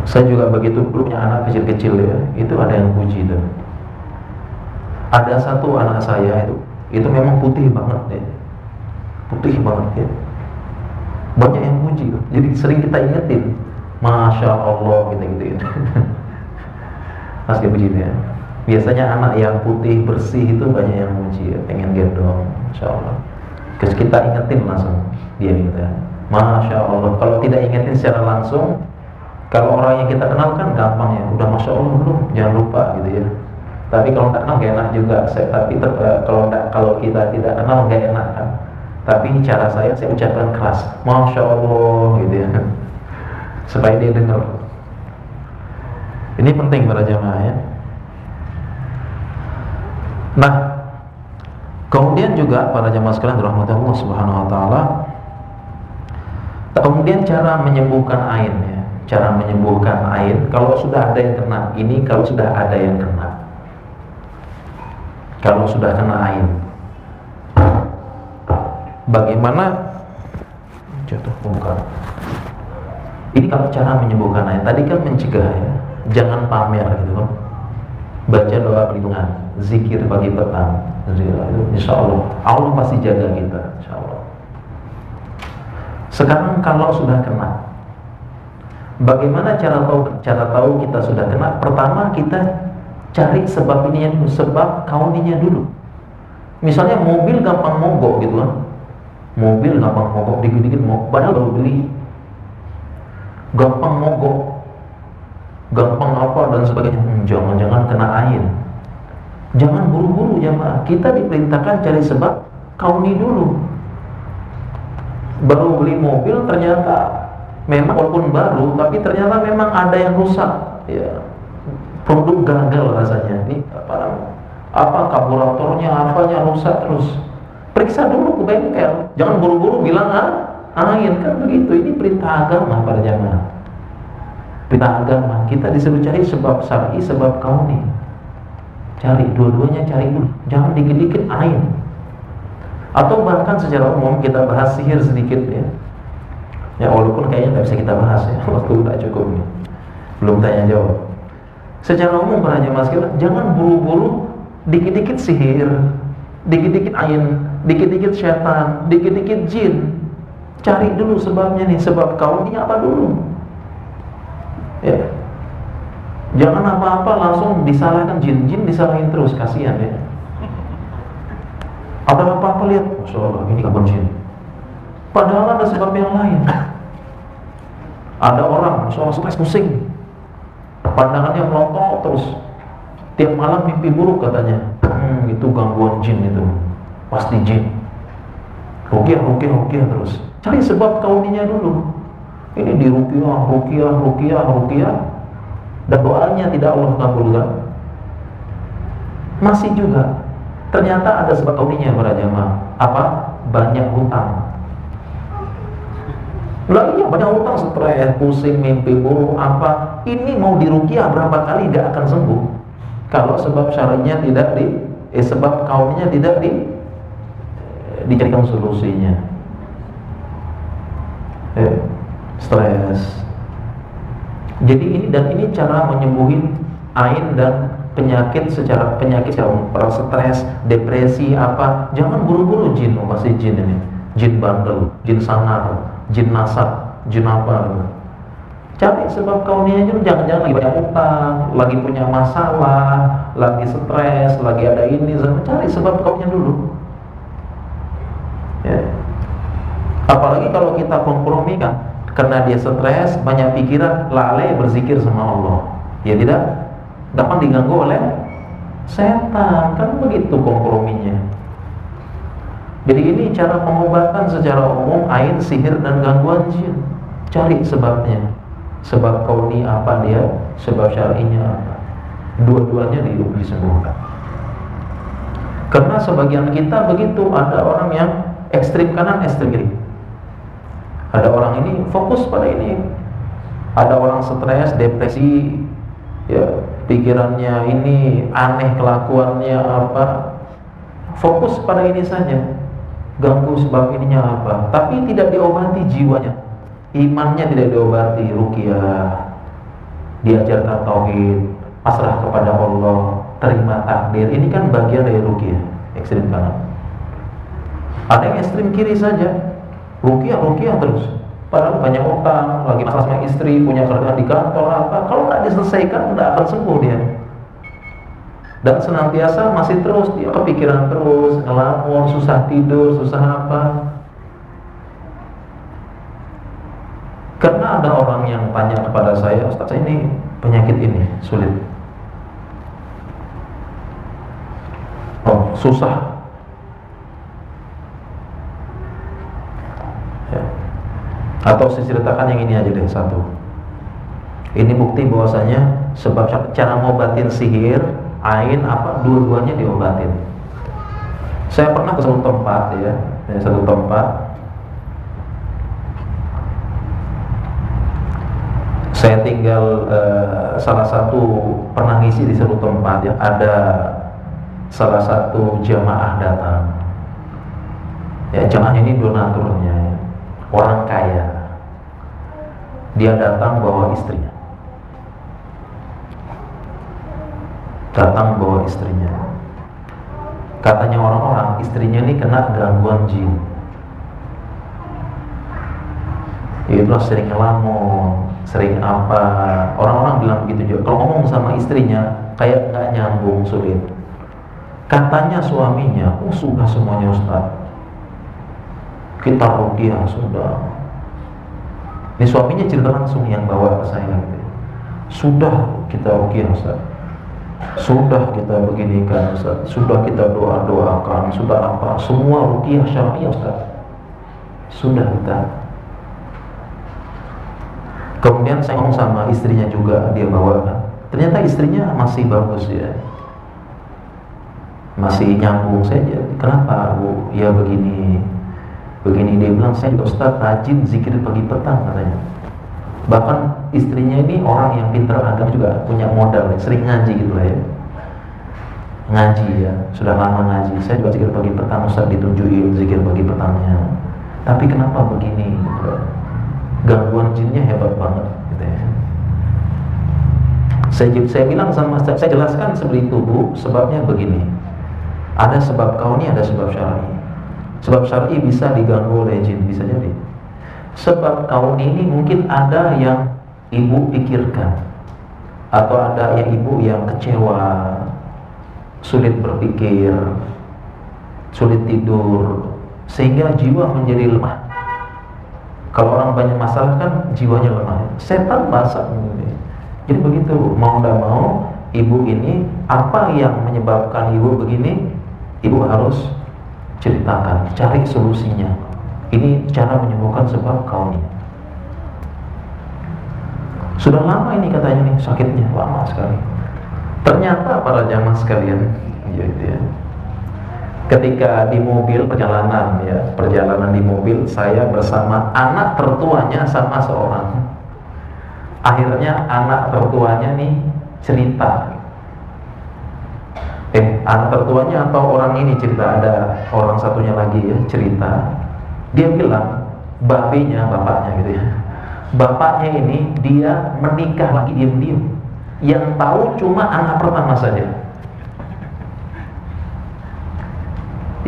Speaker 1: Saya juga begitu, dulu punya anak kecil-kecil ya, itu ada yang puji itu. Ada satu anak saya itu memang putih banget deh, putih banget ya. Banyak yang puji, jadi sering kita ingetin, Masya Allah gitu. Pas dia puji ya. Biasanya anak yang putih bersih itu banyak yang puji ya, pengen gendong, Masya Allah. Terus kita ingetin langsung dia gitu ya, Masya Allah. Kalau tidak ingetin secara langsung, kalau orang yang kita kenal kan gampang ya, udah Masya Allah belum, jangan lupa gitu ya. Tapi kalau tak kenal gak enak juga. Kalau kita tidak kenal gak enak kan. Tapi cara saya ucapkan keras, Masya Allah gitu ya, supaya dia dengar. Ini penting para jamaah ya. Nah, kemudian juga para jamaah sekalian dirahmati Allah Subhanahu wa taala, kemudian cara menyembuhkan ain ya. Cara menyembuhkan ain kalau sudah ada yang kena. Ini kalau sudah ada yang kena. Kalau sudah kena ain, bagaimana? Jatuh bukan. Ini kalau cara menyembuhkan ain. Tadi kan mencegah ya, jangan pamer gitu kan. baca doa perlindungan, zikir pagi petang, insya Allah Allah pasti jaga kita, insya Allah. Sekarang kalau sudah kena, bagaimana cara tahu kita sudah kena? Pertama kita cari sebab ininya dulu, sebab kauninya dulu. Misalnya mobil gampang mogok gitu kan, mobil gampang mogok, dikit-dikit mogok, padahal baru beli, gampang mogok, gampang apa dan sebagainya. Jangan-jangan kena air. Jangan buru-buru jamaah. Kita diperintahkan cari sebab kauni dulu. Baru beli mobil ternyata memang walaupun baru, tapi ternyata memang ada yang rusak. Ya, produk gagal rasanya. Ini apa karburatornya, apanya rusak terus. Periksa dulu ke bengkel. Jangan buru-buru bilang air kan begitu. Ini perintah agama para jamaah. Perintah agama. Kita disuruh cari sebab syar'i, sebab kauni. Cari dua-duanya, cari dulu. Jangan dikit-dikit air. Atau bahkan secara umum kita bahas sihir sedikit ya. Ya walaupun kayaknya nggak bisa kita bahas ya, waktu nggak cukup nih. Belum tanya jawab. Secara umum para jemaah sekalian, jangan buru-buru dikit-dikit sihir, dikit-dikit ain, dikit-dikit syaitan, dikit-dikit jin. Cari dulu sebabnya nih, sebab kaunnya apa dulu. Ya. Jangan apa-apa langsung disalahkan jin disalahin terus, kasihan ya. Ada apa-apa lihat, Masya Allah ini gangguan jin. Padahal ada sebab yang lain. Ada orang, Masya Allah stres pusing, pandangannya melotot terus, tiap malam mimpi buruk katanya. Itu gangguan jin itu, pasti jin. Ruqyah terus. Cari sebab kauninya dulu. Ini di ruqyah, dan doanya tidak Allah kabulkan. Masih juga ternyata ada sebab kauninya para jamaah. Apa? Banyak hutang. Lah iya banyak hutang, stres, pusing, mimpi buruk, apa. Ini mau diruqyah berapa kali gak akan sembuh kalau sebab syar'inya tidak sebab kauninya tidak dicarikan solusinya. Stres. Jadi ini cara menyembuhin ain dan penyakit secara stres, depresi apa. Jangan buru-buru jin, masih jin ini. Jin bandel, jin sangar, jin nasab, jin apa gitu. Cari sebab kauninya dulu, jangan-jangan lagi banyak utang, lagi punya masalah, lagi stres, lagi ada ini, cari sebab kauninya dulu. Ya. Apalagi kalau kita kompromi kan, karena dia stres, banyak pikiran, lalai berzikir sama Allah. Ya tidak, gampang diganggu oleh setan, kan begitu komprominya. Jadi ini cara pengobatan secara umum ain, sihir dan gangguan jin. Cari sebabnya. Sebab kauni apa dia, sebab syar'inya apa. Dua-duanya disembuhkan. Karena sebagian kita begitu, ada orang yang ekstrim kanan, ekstrim kiri. Ada orang ini fokus pada ini. Ada orang stres, depresi, ya pikirannya ini aneh, kelakuannya apa, fokus pada ini saja, ganggu sebab ininya apa, tapi tidak diobati jiwanya, imannya tidak diobati. Ruqyah, diajarkan tauhid, pasrah kepada Allah, terima takdir. Ini kan bagian dari ruqyah. Ekstrim kanan. Ada yang ekstrim kiri saja, ruqyah terus, padahal banyak utang, lagi masalah sama istri, punya kerjaan di kantor apa. Kalau nggak diselesaikan nggak akan sembuh dia. Dan senantiasa masih terus dia kepikiran terus, ngelamun, susah tidur, susah apa. Karena ada orang yang tanya kepada saya, Ustaz, saya ini penyakit ini sulit, susah. Atau saya ceritakan yang ini aja deh satu. Ini bukti bahwasanya sebab cara ngobatin sihir, ain apa, dua-duanya diobatin. Saya pernah ke satu tempat ya, satu tempat. Saya tinggal salah satu pernah ngisi di satu tempat ya, ada salah satu jamaah datang. Ya, jamaah ini donaturnya ya, orang kaya. Dia datang bawa istrinya. datang bawa istrinya. Katanya orang-orang, istrinya ini kena gangguan jin. Itu sering ngelamun, sering apa. Orang-orang bilang begitu juga. Kalau ngomong sama istrinya, kayak nggak nyambung, sulit. Katanya suaminya, sudah semuanya Ustaz, kita ruqyah sudah. Ini suaminya cerita langsung yang bawa ke saya gitu. Sudah kita ruqyah Ustaz, sudah kita beginikan Ustaz, sudah kita doa-doakan, sudah apa, semua ruqyah syar'i Ustaz, sudah kita. Kemudian saya ngomong sama istrinya juga, dia bawa kan. Ternyata istrinya masih bagus ya, masih nyambung saja. Kenapa Bu? Ya begini. Dia bilang, saya juga Ustaz rajin zikir pagi petang katanya. Bahkan istrinya ini orang yang pintar agama juga, punya modal ya, sering ngaji gitu lah ya. Ngaji ya, sudah lama ngaji. Saya juga zikir pagi petang Ustaz, ditunjukin zikir pagi petangnya. Tapi kenapa begini gitu. Gangguan jinnya hebat banget gitu ya. Saya bilang sama, saya jelaskan seperti itu Bu, sebabnya begini. Ada sebab kauni, ada sebab syar'i. Sebab syar'i bisa diganggu oleh jin, bisa jadi. Sebab kauni ini mungkin ada yang ibu pikirkan, atau ada yang ibu yang kecewa, sulit berpikir, sulit tidur, sehingga jiwa menjadi lemah. Kalau orang banyak masalah kan jiwanya lemah. Setan basah ini. Jadi begitu, mau tidak mau ibu ini, apa yang menyebabkan ibu begini, ibu harus ceritakan, cari solusinya. Ini cara menyembuhkan sebab kauni. Sudah lama ini katanya nih sakitnya, lama sekali. Ternyata para jamaah sekalian, gitu ya, ketika di mobil perjalanan di mobil, saya bersama anak tertuanya sama seorang. Akhirnya anak tertuanya nih cerita. Anak tertuanya atau orang ini cerita, ada orang satunya lagi ya cerita. Dia bilang bapaknya gitu ya. Bapaknya ini dia menikah lagi diam-diam. Yang tahu cuma anak pertama saja.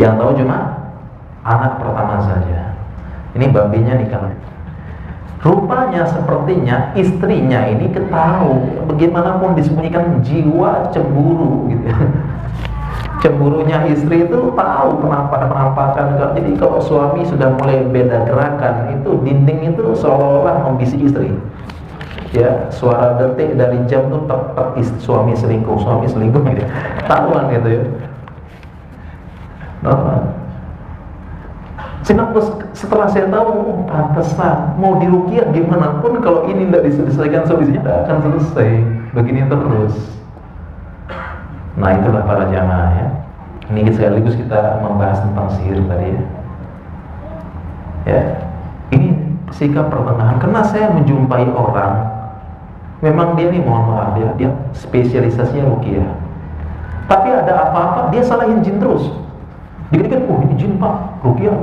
Speaker 1: Yang tahu cuma anak pertama saja. Ini babinya nikah. Rupanya sepertinya istrinya ini ketahui, bagaimanapun disembunyikan jiwa cemburu gitu. Cemburunya istri itu tahu penampakan. Jadi kalau suami sudah mulai beda gerakan, itu dinding itu seolah-olah membisik istri. Ya, suara detik dari jam itu suami selingkuh gitu. Tahuan gitu ya. Setelah saya tahu, pantesan mau diruqyah gimana pun kalau ini tidak diselesaikan solusinya tidak akan selesai, begini terus. Nah itulah para jamaah ya. Ini sekaligus kita membahas tentang sihir tadi ya. Ya, ini sikap pertengahan. Karena saya menjumpai orang, memang dia nih mohon maaf dia spesialisasinya ruqyah. Tapi ada apa-apa dia salahin jin terus. Dikit-dikit, ini jin Pak, ruqyah.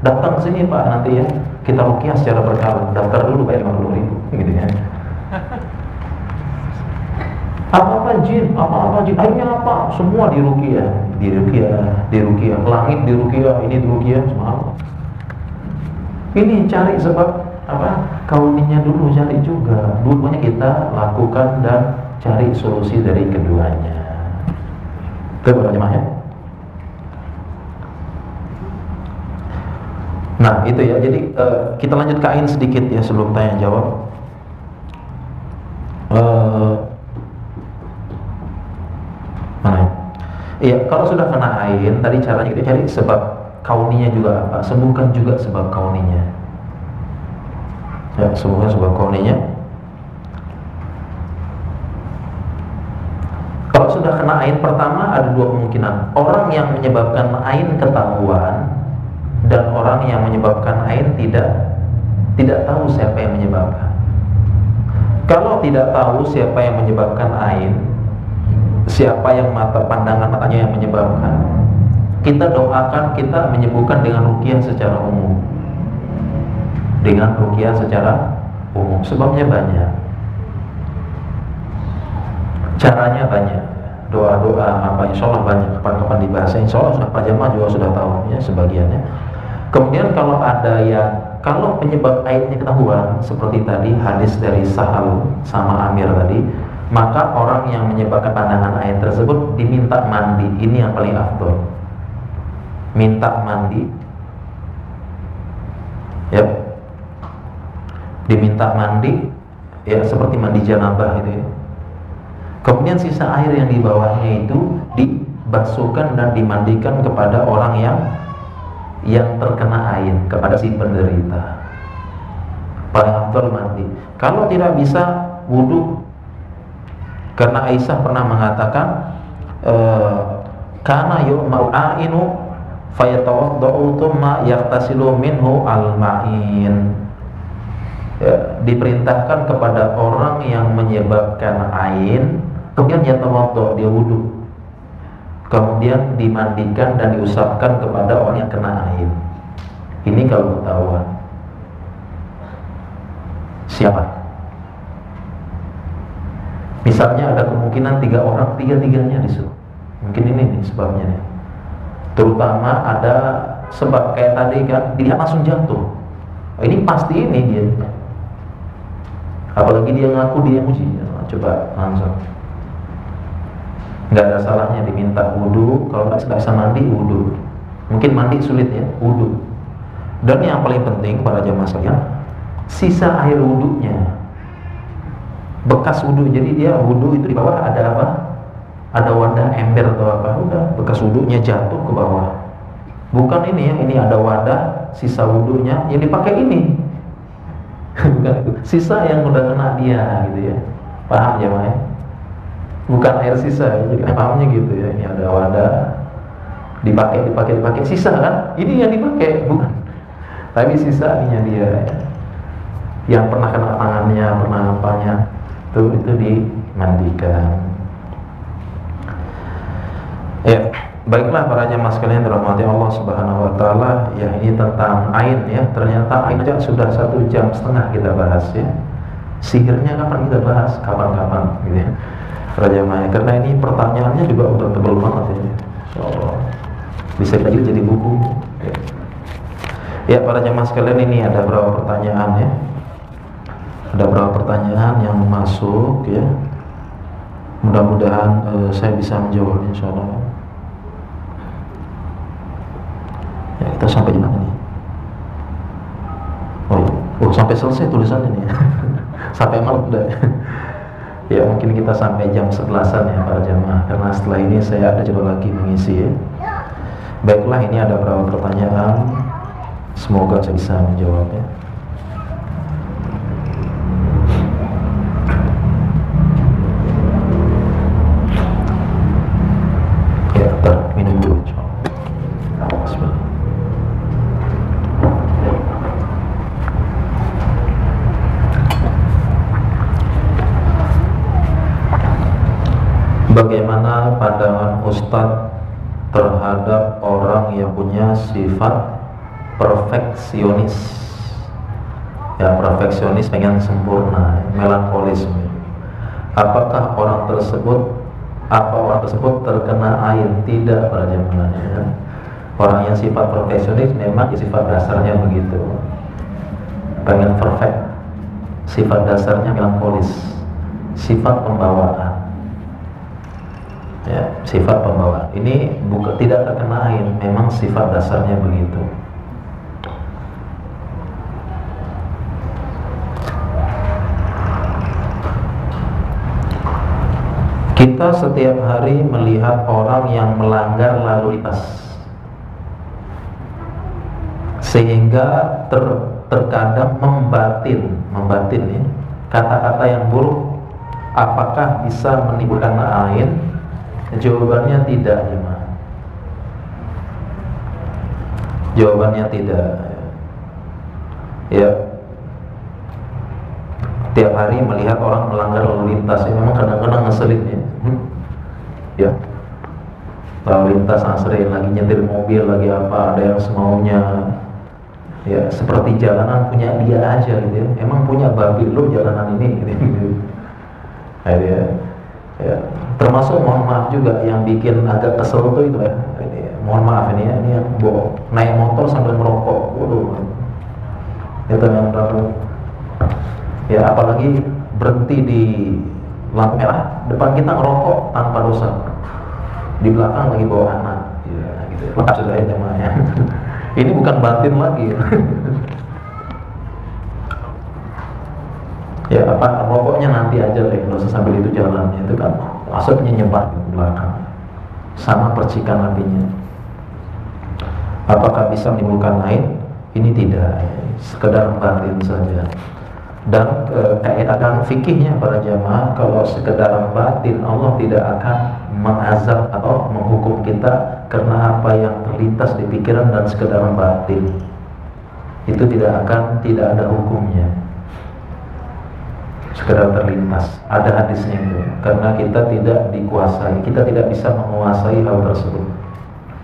Speaker 1: Datang sini Pak nanti ya, kita ruqyah secara berkala. Daftar dulu bayar 50.000 gitu ya. Apa-apa jin, akhirnya apa? Semua diruqyah, langit diruqyah, ini diruqyah semua. Ini cari sebab apa? Kauninya dulu cari juga. Dua-duanya kita lakukan dan cari solusi dari keduanya. Itu jemaah ya. Nah itu ya, jadi kita lanjut ke ain sedikit ya sebelum tanya jawab. Iya, kalau sudah kena ain, tadi caranya kita cari sebab kauninya juga apa? Sembuhkan juga sebab kauninya. Ya, sembuhkan sebab kauninya. Kalau sudah kena ain, pertama ada dua kemungkinan. Orang yang menyebabkan ain ketahuan, dan orang yang menyebabkan ain tidak tahu siapa yang menyebabkan. Kalau tidak tahu siapa yang menyebabkan ain, siapa yang pandangan matanya yang menyebabkan, kita doakan, kita menyembuhkan dengan ruqyah secara umum. Dengan ruqyah secara umum. Sebabnya banyak, caranya banyak. doa-doa apa, insya Allah banyak kapan-kapan dibahas. Insya Allah sudah Pak Jamaah juga sudah tahu ya sebagiannya. Kemudian kalau ada yang, kalau penyebab airnya ketahuan seperti tadi hadis dari Sahal sama Amir tadi, maka orang yang menyebabkan pandangan air tersebut diminta mandi. Ini yang paling afdol, minta mandi ya, diminta mandi ya, seperti mandi janabah gitu ya. Kemudian sisa air yang di bawahnya itu dibasuhkan dan dimandikan kepada orang yang terkena air, kepada si penderita. Paling afdal mandi. Kalau tidak bisa, wudu. Karena Aisyah pernah mengatakan, kana yu'ma'u a'inu fayatawadda'u thumma yaghtasilu minhu al-ma'in. Ya, diperintahkan kepada orang yang menyebabkan ain, kemudian yatawadda, dia wudu, kemudian dimandikan dan diusapkan kepada orang yang kena ain. Ini kalau ketahuan. Siapa? Misalnya ada kemungkinan 3 orang, tiga-tiganya disuruh. Mungkin ini nih sebabnya nih. Terutama ada sebab kayak tadi kan, dia langsung jatuh. Ini pasti ini dia. Apalagi dia ngaku dia muji. Coba langsung. Nggak ada salahnya diminta wudu. Kalau nggak bisa mandi, wudu. Mungkin mandi sulit ya, wudu. Dan yang paling penting para jamaah sekalian, sisa air wudunya, bekas wudu. Jadi dia wudu itu di bawah ada apa? Ada wadah ember atau apa? Udah bekas wudunya jatuh ke bawah. Bukan ini ya, ini ada wadah sisa wudunya yang dipakai ini. Bukan itu. Sisa yang udah kena dia gitu ya. Paham ya, Mai? Bukan air sisa ya. Jadi pahamnya gitu ya. Ini ada wadah dipakai sisa kan? Ini yang dipakai bukan. Tapi sisa ininya dia ya. Yang pernah kena tangannya, pernah apanya, itu dimandikan. Ya, baiklah para jemaah sekalian dirahmati Allah Subhanahu wa taala, ya ini tentang ain ya. Ternyata ain aja sudah 1,5 jam kita bahas ya. Sihirnya kapan kita bahas? Kapan-kapan gitu ya. Para jemaah, karena ini pertanyaannya juga udah tebal banget ya. Insyaallah bisa jadi buku. Ya, para jemaah sekalian, ini ada beberapa pertanyaan ya. Ada beberapa pertanyaan yang masuk ya. Mudah-mudahan saya bisa menjawabnya insyaallah. Ya, kita sampai di mana nih? Oh, sampai selesai tulisannya nih. Sampai malam udah. Ya, mungkin kita sampai jam 11-an ya para jamaah. Karena setelah ini saya ada coba lagi mengisi ya. Baiklah, ini ada beberapa pertanyaan. Semoga saya bisa menjawabnya. Ya, minum dulu. Bismillah. Bagaimana pandangan Ustadz terhadap orang yang punya sifat perfeksionis? Ya, perfeksionis, pengen sempurna, melankolisme. Apakah orang tersebut terkena air? Tidak, para jemaah ya. Orang yang sifat perfeksionis memang sifat dasarnya begitu, pengen perfect. Sifat dasarnya melankolis, sifat pembawaan. Ya, sifat pembawaan ini bukan tidak terkena ain, memang sifat dasarnya begitu. Kita setiap hari melihat orang yang melanggar lalu lintas, sehingga terkadang membatin ya, kata-kata yang buruk. Apakah bisa menimbulkan ain? Jawabannya tidak, jemaah. Jawabannya tidak. Ya, tiap hari melihat orang melanggar lalu lintas, ya memang kadang-kadang ngeselin ya. Ya, lalu lintas ngeselin, lagi nyetir mobil, lagi apa, ada yang semaunya. Ya, seperti jalanan punya dia aja gitu ya. Emang punya babi lo jalanan ini gitu. Nah, ya. Termasuk mohon maaf juga yang bikin agak kesel tuh itu ya. Ini, mohon maaf ini ya, ini yang naik motor sambil merokok. Waduh. Itu yang terlalu. Ya apalagi berhenti di lampu merah, depan kita ngerokok tanpa dosa. Di belakang lagi bawa anak. Ya gitu. Lepas sudah ya jemaahnya. Ini bukan batin lagi. Ya apa rokoknya nanti aja deh, nggak usah sambil itu jalannya, itu kan asapnya nyebar di belakang, sama percikan apinya. Apakah bisa menimbulkan aib? Ini tidak, sekedar batin saja. Dan kaidah fikihnya para jamaah, kalau sekedar batin, Allah tidak akan mengazab atau menghukum kita karena apa yang terlintas di pikiran dan sekedar batin. Itu tidak ada hukumnya. Sekedar terlintas, ada hadisnya itu, karena kita tidak dikuasai, kita tidak bisa menguasai hal tersebut.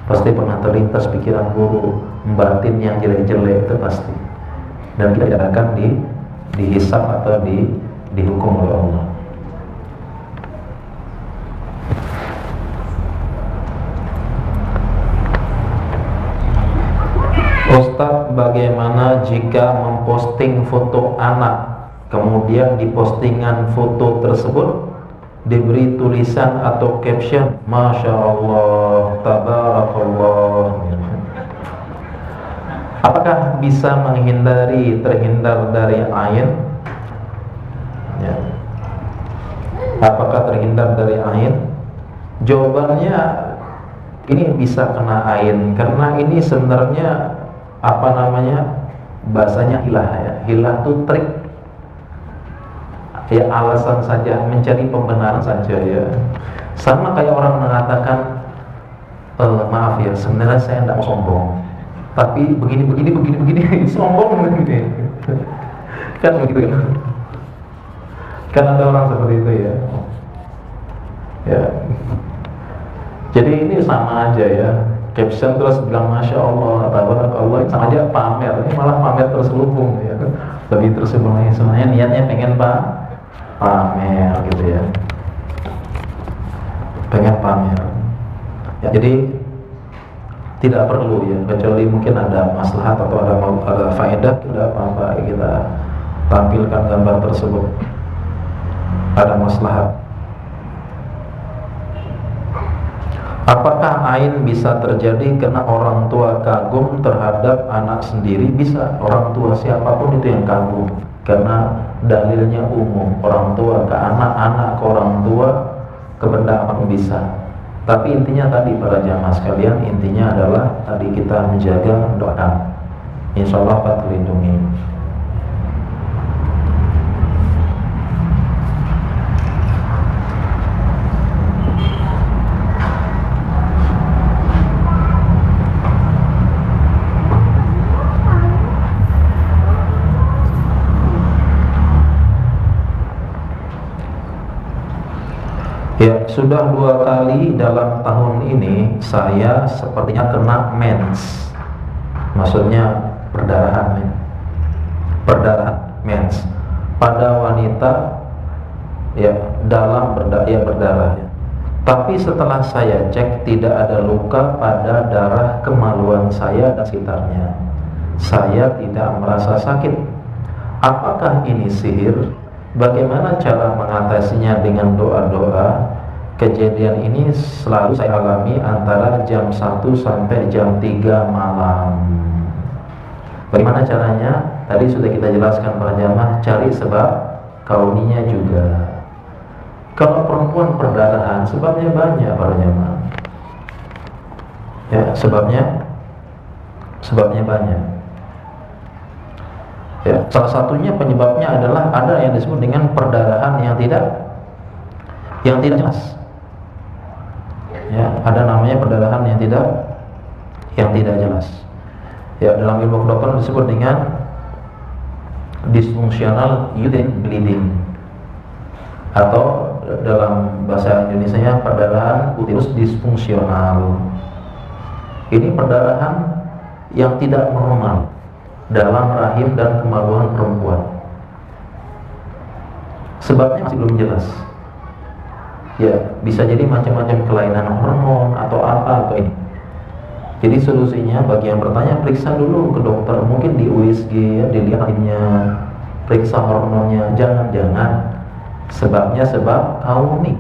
Speaker 1: Pasti pernah terlintas pikiran buruk, batin yang jelek-jelek, itu pasti, dan kita tidak akan dihisab atau dihukum oleh Allah. Ustaz, bagaimana jika memposting foto anak, kemudian di postingan foto tersebut diberi tulisan atau caption Masya Allah, Tabarakallah? Apakah bisa terhindar dari ain? Ya. Apakah terhindar dari ain? Jawabannya ini bisa kena ain, karena ini sebenarnya bahasanya hilah ya. Hilah itu trik. Ya alasan saja, mencari pembenaran saja ya. Sama kayak orang mengatakan maaf ya, sebenarnya saya tidak sombong, tapi begini sombong begini. Kan begitu ya. Kan ada orang seperti itu ya. Ya. Jadi ini sama aja ya. Caption terus bilang Masya Allah, Tabarakallah, sama aja pamer. Ini malah pamer terselubung ya. Lebih terselubung lagi, sebenarnya niatnya pengen pamer gitu ya, pengen pamer ya. Jadi tidak perlu ya, kecuali mungkin ada maslahat atau ada faedah, tidak apa-apa kita tampilkan gambar tersebut, ada maslahat. Apakah ain bisa terjadi karena orang tua kagum terhadap anak sendiri? Bisa, orang tua siapapun itu yang kagum, karena dalilnya umum, orang tua ke anak, anak ke orang tua, ke benda apapun bisa. Tapi intinya tadi para jamaah sekalian, intinya adalah tadi kita menjaga doa, insya Allah akan terlindungi. Ya, sudah 2 kali dalam tahun ini saya sepertinya kena mens. Maksudnya perdarahan mens pada wanita ya, dalam berdarah ya. Tapi setelah saya cek tidak ada luka pada darah kemaluan saya dan sekitarnya. Saya tidak merasa sakit. Apakah ini sihir? Bagaimana cara mengatasinya dengan doa-doa? Kejadian ini selalu saya alami antara jam 1 sampai jam 3 malam. Bagaimana caranya? Tadi sudah kita jelaskan para jamaah, cari sebab kauninya juga. Kalau perempuan perdarahan, sebabnya banyak para jamaah. Ya, sebabnya banyak. Ya, salah satunya penyebabnya adalah ada yang disebut dengan perdarahan yang tidak jelas. Ya, ada namanya perdarahan yang tidak jelas. Ya, dalam ilmu kedokteran disebut dengan dysfunctional uterine bleeding, atau dalam bahasa Indonesianya perdarahan uterus disfungsional. Ini perdarahan yang tidak normal dalam rahim dan kemaluan perempuan. Sebabnya masih belum jelas. Ya, bisa jadi macam-macam kelainan hormon atau apa atau ini. Jadi solusinya bagi yang bertanya, periksa dulu ke dokter, mungkin di USG ya, dilihat lainnya, periksa hormonnya. Jangan-jangan sebabnya sebab kauni.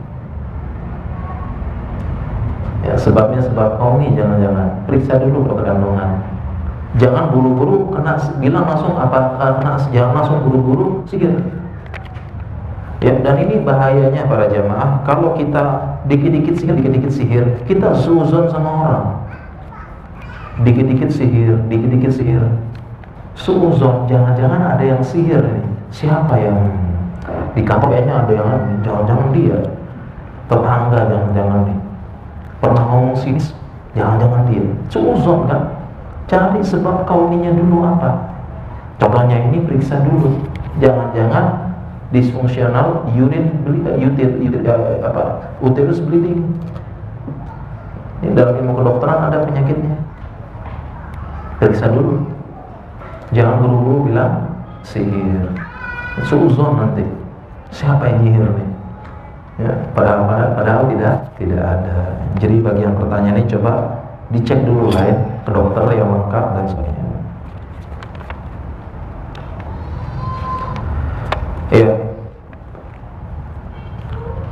Speaker 1: Ya, sebabnya sebab kauni, jangan-jangan periksa dulu dokter kandungan. Jangan buru-buru kena bilang langsung apa kena, jangan langsung buru-buru sihir. Ya, dan ini bahayanya para jamaah, kalau kita dikit-dikit sihir, kita suzon sama orang. Dikit-dikit sihir, suzon, jangan-jangan ada yang sihir nih. Siapa yang di kantor kayaknya ada yang, jangan-jangan dia. Tetangga jangan-jangan nih. Pernah ngomong sinis, jangan-jangan dia. Suzon kan? Cari sebab kauninya dulu apa. Contohnya ini periksa dulu. Jangan-jangan disfungsional uterus bleeding. Ini dalam ilmu kedokteran ada penyakitnya. Periksa dulu. Jangan buru-buru bilang sihir. Suzon nanti. Siapa yang nyihir nih? Ya, padahal tidak ada. Jadi bagi yang pertanyaan ini coba dicek dulu lah ya ke dokter yang lengkap dan sebagainya. Ya.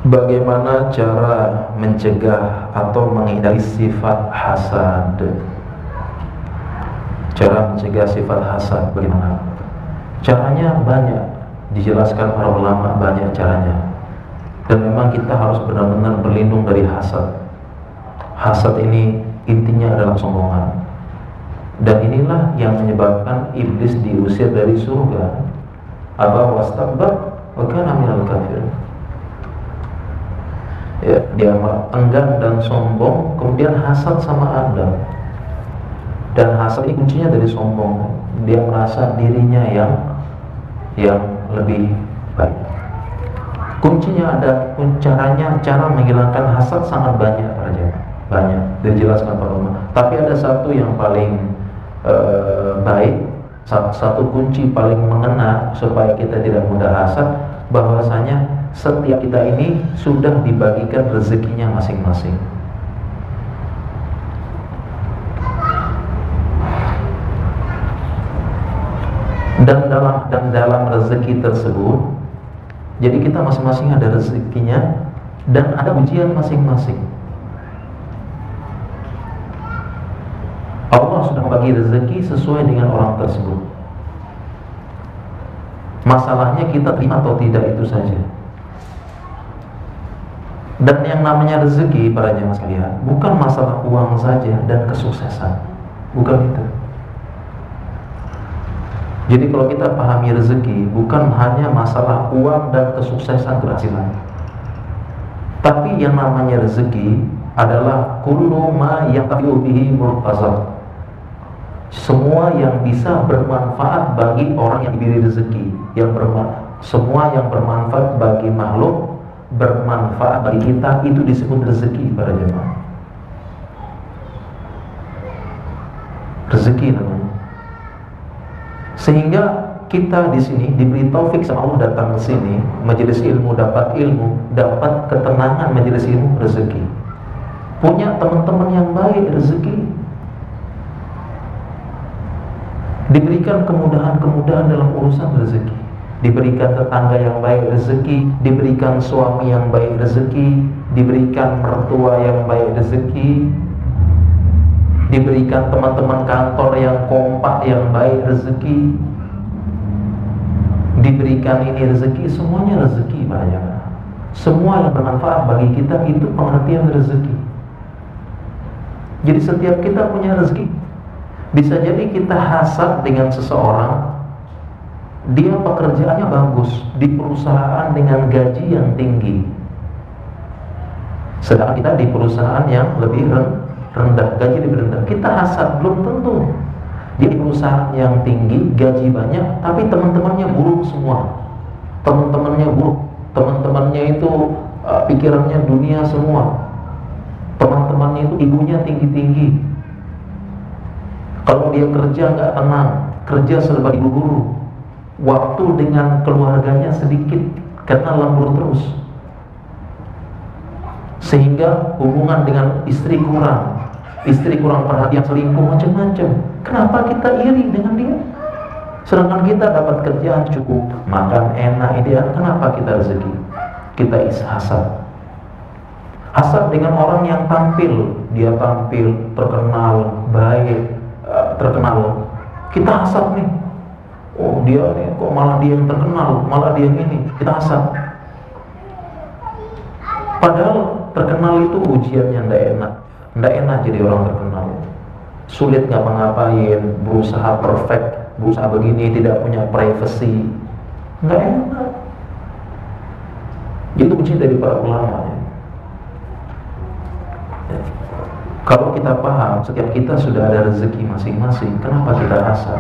Speaker 1: Bagaimana cara mencegah atau menghindari sifat hasad? Cara mencegah sifat hasad bagaimana? Caranya banyak, dijelaskan para ulama banyak caranya. Dan memang kita harus benar-benar berlindung dari hasad. Hasad ini intinya adalah sombongan. Dan inilah yang menyebabkan iblis diusir dari surga. Aba wastakbar wa kana minal kafirin. Ya, dia enggan dan sombong, kemudian hasad sama Adam. Dan hasad ini kuncinya dari sombong. Dia merasa dirinya yang lebih baik. Kuncinya ada, cara menghilangkan hasad sangat banyak para jemaah. Banyak, dijelaskan para ulama. Tapi ada satu yang paling baik, satu kunci paling mengena supaya kita tidak mudah hasad, bahwasanya setiap kita ini sudah dibagikan rezekinya masing-masing. Dan dalam rezeki tersebut, jadi kita masing-masing ada rezekinya dan ada ujian masing-masing. Allah sudah membagi rezeki sesuai dengan orang tersebut. Masalahnya kita terima atau tidak, itu saja. Dan yang namanya rezeki para jemaah sekalian, bukan masalah uang saja dan kesuksesan. Bukan itu. Jadi kalau kita pahami rezeki, bukan hanya masalah uang dan kesuksesan keberhasilan. Tapi yang namanya rezeki adalah kullu ma yantafi'u bihi murtazaq. Semua yang bisa bermanfaat bagi orang yang diberi rezeki, semua yang bermanfaat bagi makhluk, bermanfaat bagi kita, itu disebut rezeki para jemaah. Rezeki namanya. Sehingga kita di sini diberi taufik sama Allah datang ke sini, majelis ilmu, dapat ketenangan majelis ilmu, rezeki. Punya teman-teman yang baik, rezeki. Diberikan kemudahan-kemudahan dalam urusan rezeki. Diberikan tetangga yang baik, rezeki. Diberikan suami yang baik, rezeki. Diberikan mertua yang baik, rezeki. Diberikan teman-teman kantor yang kompak, yang baik, rezeki. Diberikan ini rezeki, semuanya rezeki banyak. Semua yang bermanfaat bagi kita itu pengertian rezeki. Jadi setiap kita punya rezeki. Bisa jadi kita hasad dengan seseorang, dia pekerjaannya bagus di perusahaan dengan gaji yang tinggi, sedangkan kita di perusahaan yang lebih rendah, gaji lebih rendah. Kita hasad, belum tentu dia di perusahaan yang tinggi, gaji banyak, tapi teman-temannya buruk semua. Teman-temannya buruk, teman-temannya itu pikirannya dunia semua. Teman-temannya itu ibunya tinggi-tinggi. Kalau dia kerja nggak tenang, kerja serba diburu-buru, waktu dengan keluarganya sedikit karena lembur terus. sehingga hubungan dengan istri kurang perhatian, selingkuh, macam-macam. Kenapa kita iri dengan dia? Sedangkan kita dapat kerjaan cukup, makan enak, ideal. Kenapa kita rezeki? Kita hasad. Hasad dengan orang yang dia tampil terkenal, baik, terkenal. Kita hasad nih. Oh dia nih, kok malah dia yang terkenal, malah dia yang ini. Kita hasad. Padahal terkenal itu ujiannya ndak enak jadi orang terkenal. Sulit ngapa-ngapain, berusaha perfect, berusaha begini, tidak punya privacy, nggak enak. Itu ujian dari para ulama. Kalau kita paham, setiap kita sudah ada rezeki masing-masing, kenapa kita hasad?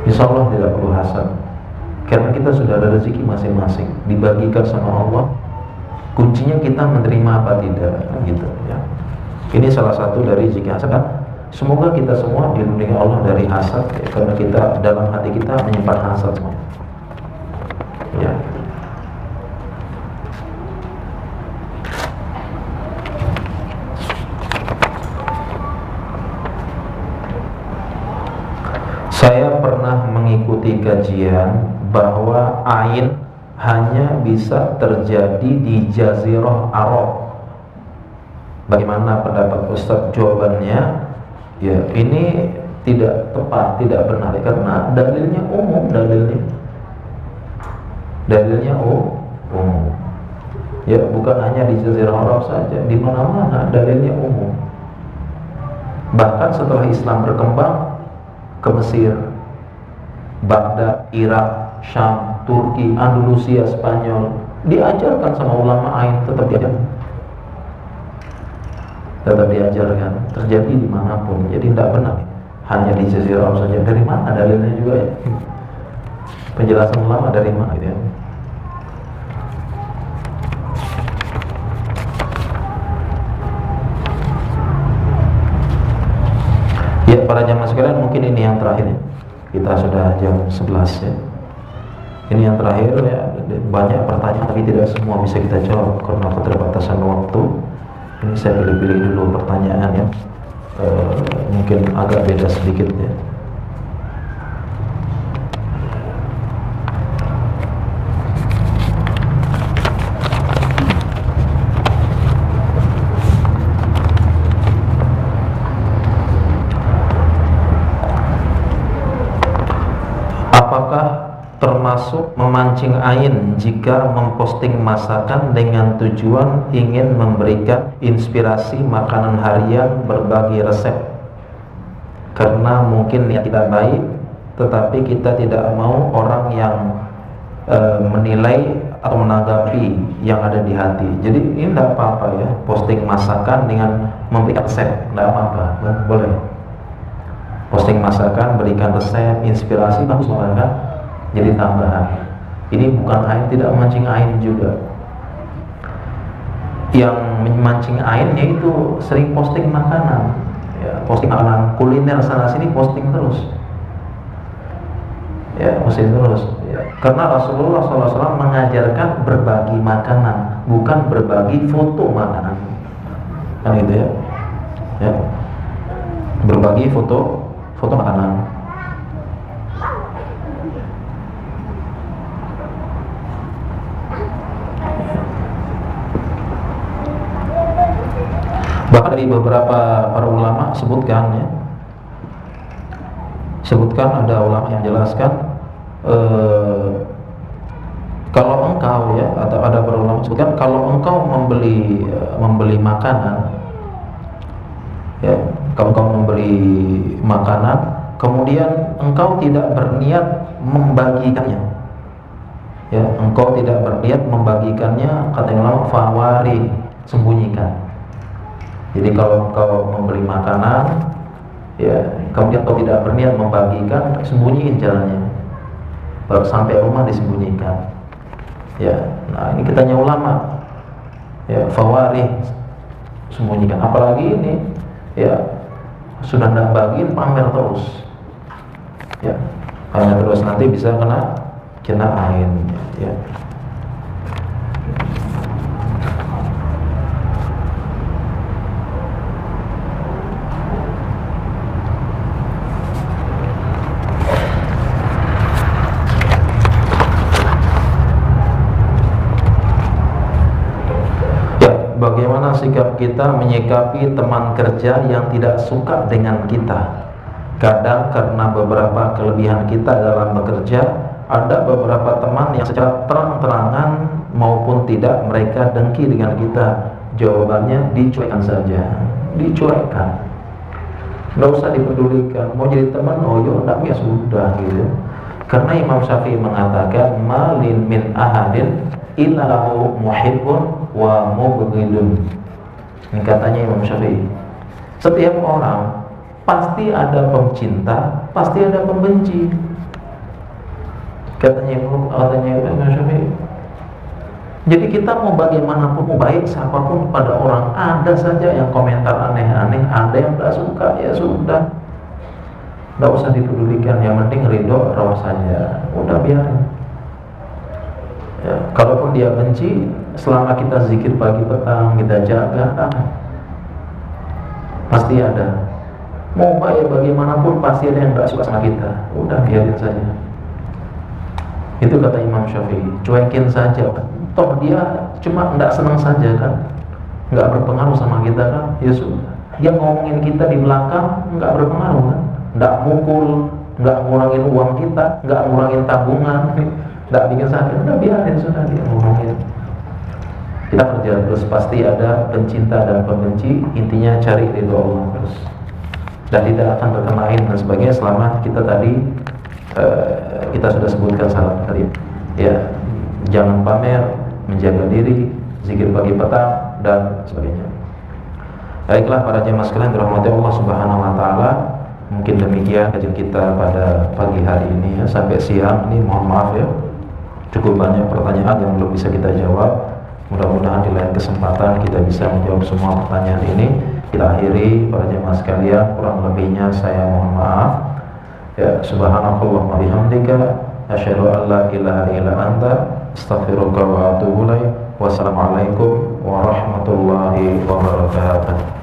Speaker 1: Insya Allah tidak perlu hasad, karena kita sudah ada rezeki masing-masing, dibagikan sama Allah. Kuncinya kita menerima apa tidak, gitu ya. Ini salah satu dari zikir hasad. Semoga kita semua dilindungi Allah dari hasad, ya, karena kita dalam hati kita menyimpan hasad semua. Ya. Saya pernah mengikuti kajian bahwa ain hanya bisa terjadi di Jazirah Arab. Bagaimana pendapat Ustaz? Jawabannya, ya ini tidak tepat, tidak benar, karena dalilnya umum, dalilnya umum. Ya bukan hanya di Jazirah Arab saja, di mana-mana dalilnya umum. Bahkan setelah Islam berkembang ke Mesir, Baghdad, Irak, Syam, Turki, Andalusia, Spanyol, diajarkan sama ulama ain, tetap diajarkan, terjadi dimanapun. Jadi tidak benar hanya di Jazirah Arab saja. Dari mana dalilnya juga ya? Penjelasan ulama dari mana gitu ya? Ya para jamaah sekalian, mungkin ini yang terakhir ya. Kita sudah jam 11 ya. Ini yang terakhir ya. Banyak pertanyaan tapi tidak semua bisa kita jawab karena keterbatasan waktu. Ini saya pilih-pilih dulu pertanyaan ya. Mungkin agak beda sedikit ya. Apakah termasuk memancing ain jika memposting masakan dengan tujuan ingin memberikan inspirasi makanan harian, berbagi resep? Karena mungkin niat kita baik, tetapi kita tidak mau orang yang menilai atau menanggapi yang ada di hati. Jadi ini tidak apa-apa ya, posting masakan dengan memberikan resep, tidak apa-apa, boleh. Posting masakan, berikan resep, inspirasi, bagus banget kan? Jadi tambahan. Ini bukan ain, tidak memancing ain juga. Yang memancing ain yaitu sering posting makanan, ya, posting makanan kuliner sana sini, posting terus. Ya, posting terus. Ya. Karena Rasulullah SAW mengajarkan berbagi makanan, bukan berbagi foto makanan. Kan gitu ya. Ya. Berbagi foto makanan. Bahkan dari beberapa para ulama sebutkan ada ulama yang jelaskan kalau engkau ya, atau ada para ulama sebutkan kalau engkau membeli makanan ya, kalau engkau membeli makanan kemudian engkau tidak berniat membagikannya ya, engkau tidak berniat membagikannya, kata ulama, fawari, sembunyikan. Jadi kalau engkau membeli makanan ya, kemudian engkau tidak berniat membagikan, sembunyiin jalannya, baru sampai rumah disembunyikan ya. Nah ini kitanya ulama ya, fawari, sembunyikan. Apalagi ini ya, sudah tidak bagiin, pamer terus ya, pamer terus, nanti bisa kena ain ya. bagaimana sikap kita menyikapi teman kerja yang tidak suka dengan kita. Kadang karena beberapa kelebihan kita dalam bekerja, ada beberapa teman yang secara terang-terangan maupun tidak mereka dengki dengan kita. Jawabannya dicuekkan saja, dicuekkan, nggak usah dipedulikan. Mau jadi teman, oh yaudah ya sudah gitu. Karena Imam Syafi'i mengatakan malin min ahadin illa lahu muhibbun wa mubghidun. Ini katanya Imam Syafi'i. Setiap orang pasti ada pencinta, pasti ada pembenci. Katanya Imam Syafi'i. Jadi kita mau bagaimanapun, mau baik siapapun pada orang, ada saja yang komentar aneh-aneh, ada yang tidak suka, ya sudah, tidak usah dipedulikan. Yang penting ridho rawat saja, udah biarin. Ya, kalaupun dia benci, selama kita zikir pagi petang, kita jaga, pasti ada. Mau baik bagaimanapun pasti ada yang tidak suka sama kita, udah biarin saja. Itu kata Imam Syafi'i, cuekin saja. Toh dia cuma tidak senang saja kan, nggak berpengaruh sama kita kan, ya sudah. Dia ngomongin kita di belakang nggak berpengaruh kan, nggak mukul, nggak ngurangin uang kita, nggak ngurangin tabungan, nggak bikin sakit, udah biarin sudah dia ngomongin. Kita kerja terus, pasti ada pencinta dan pembenci, intinya cari ridho Allah terus, dan tidak akan terkenain dan sebagainya selama kita tadi kita sudah sebutkan syarat tadi ya, jangan pamer, menjaga diri, zikir pagi petang dan sebagainya. Baiklah para jemaah sekalian dirahmati Allah Subhanahu wa taala, mungkin demikian kajian kita pada pagi hari ini ya. Sampai siang ini mohon maaf ya, cukup banyak pertanyaan yang belum bisa kita jawab. Mudah-mudahan di lain kesempatan kita bisa menjawab semua pertanyaan ini. Kita akhiri para jemaah sekalian, kurang lebihnya saya mohon maaf ya. Subhanakallahumma bihamdika asyhadu an la ilaha illa anta astaghfiruka wa atubu ilaik. Wassalamualaikum warahmatullahi wabarakatuh.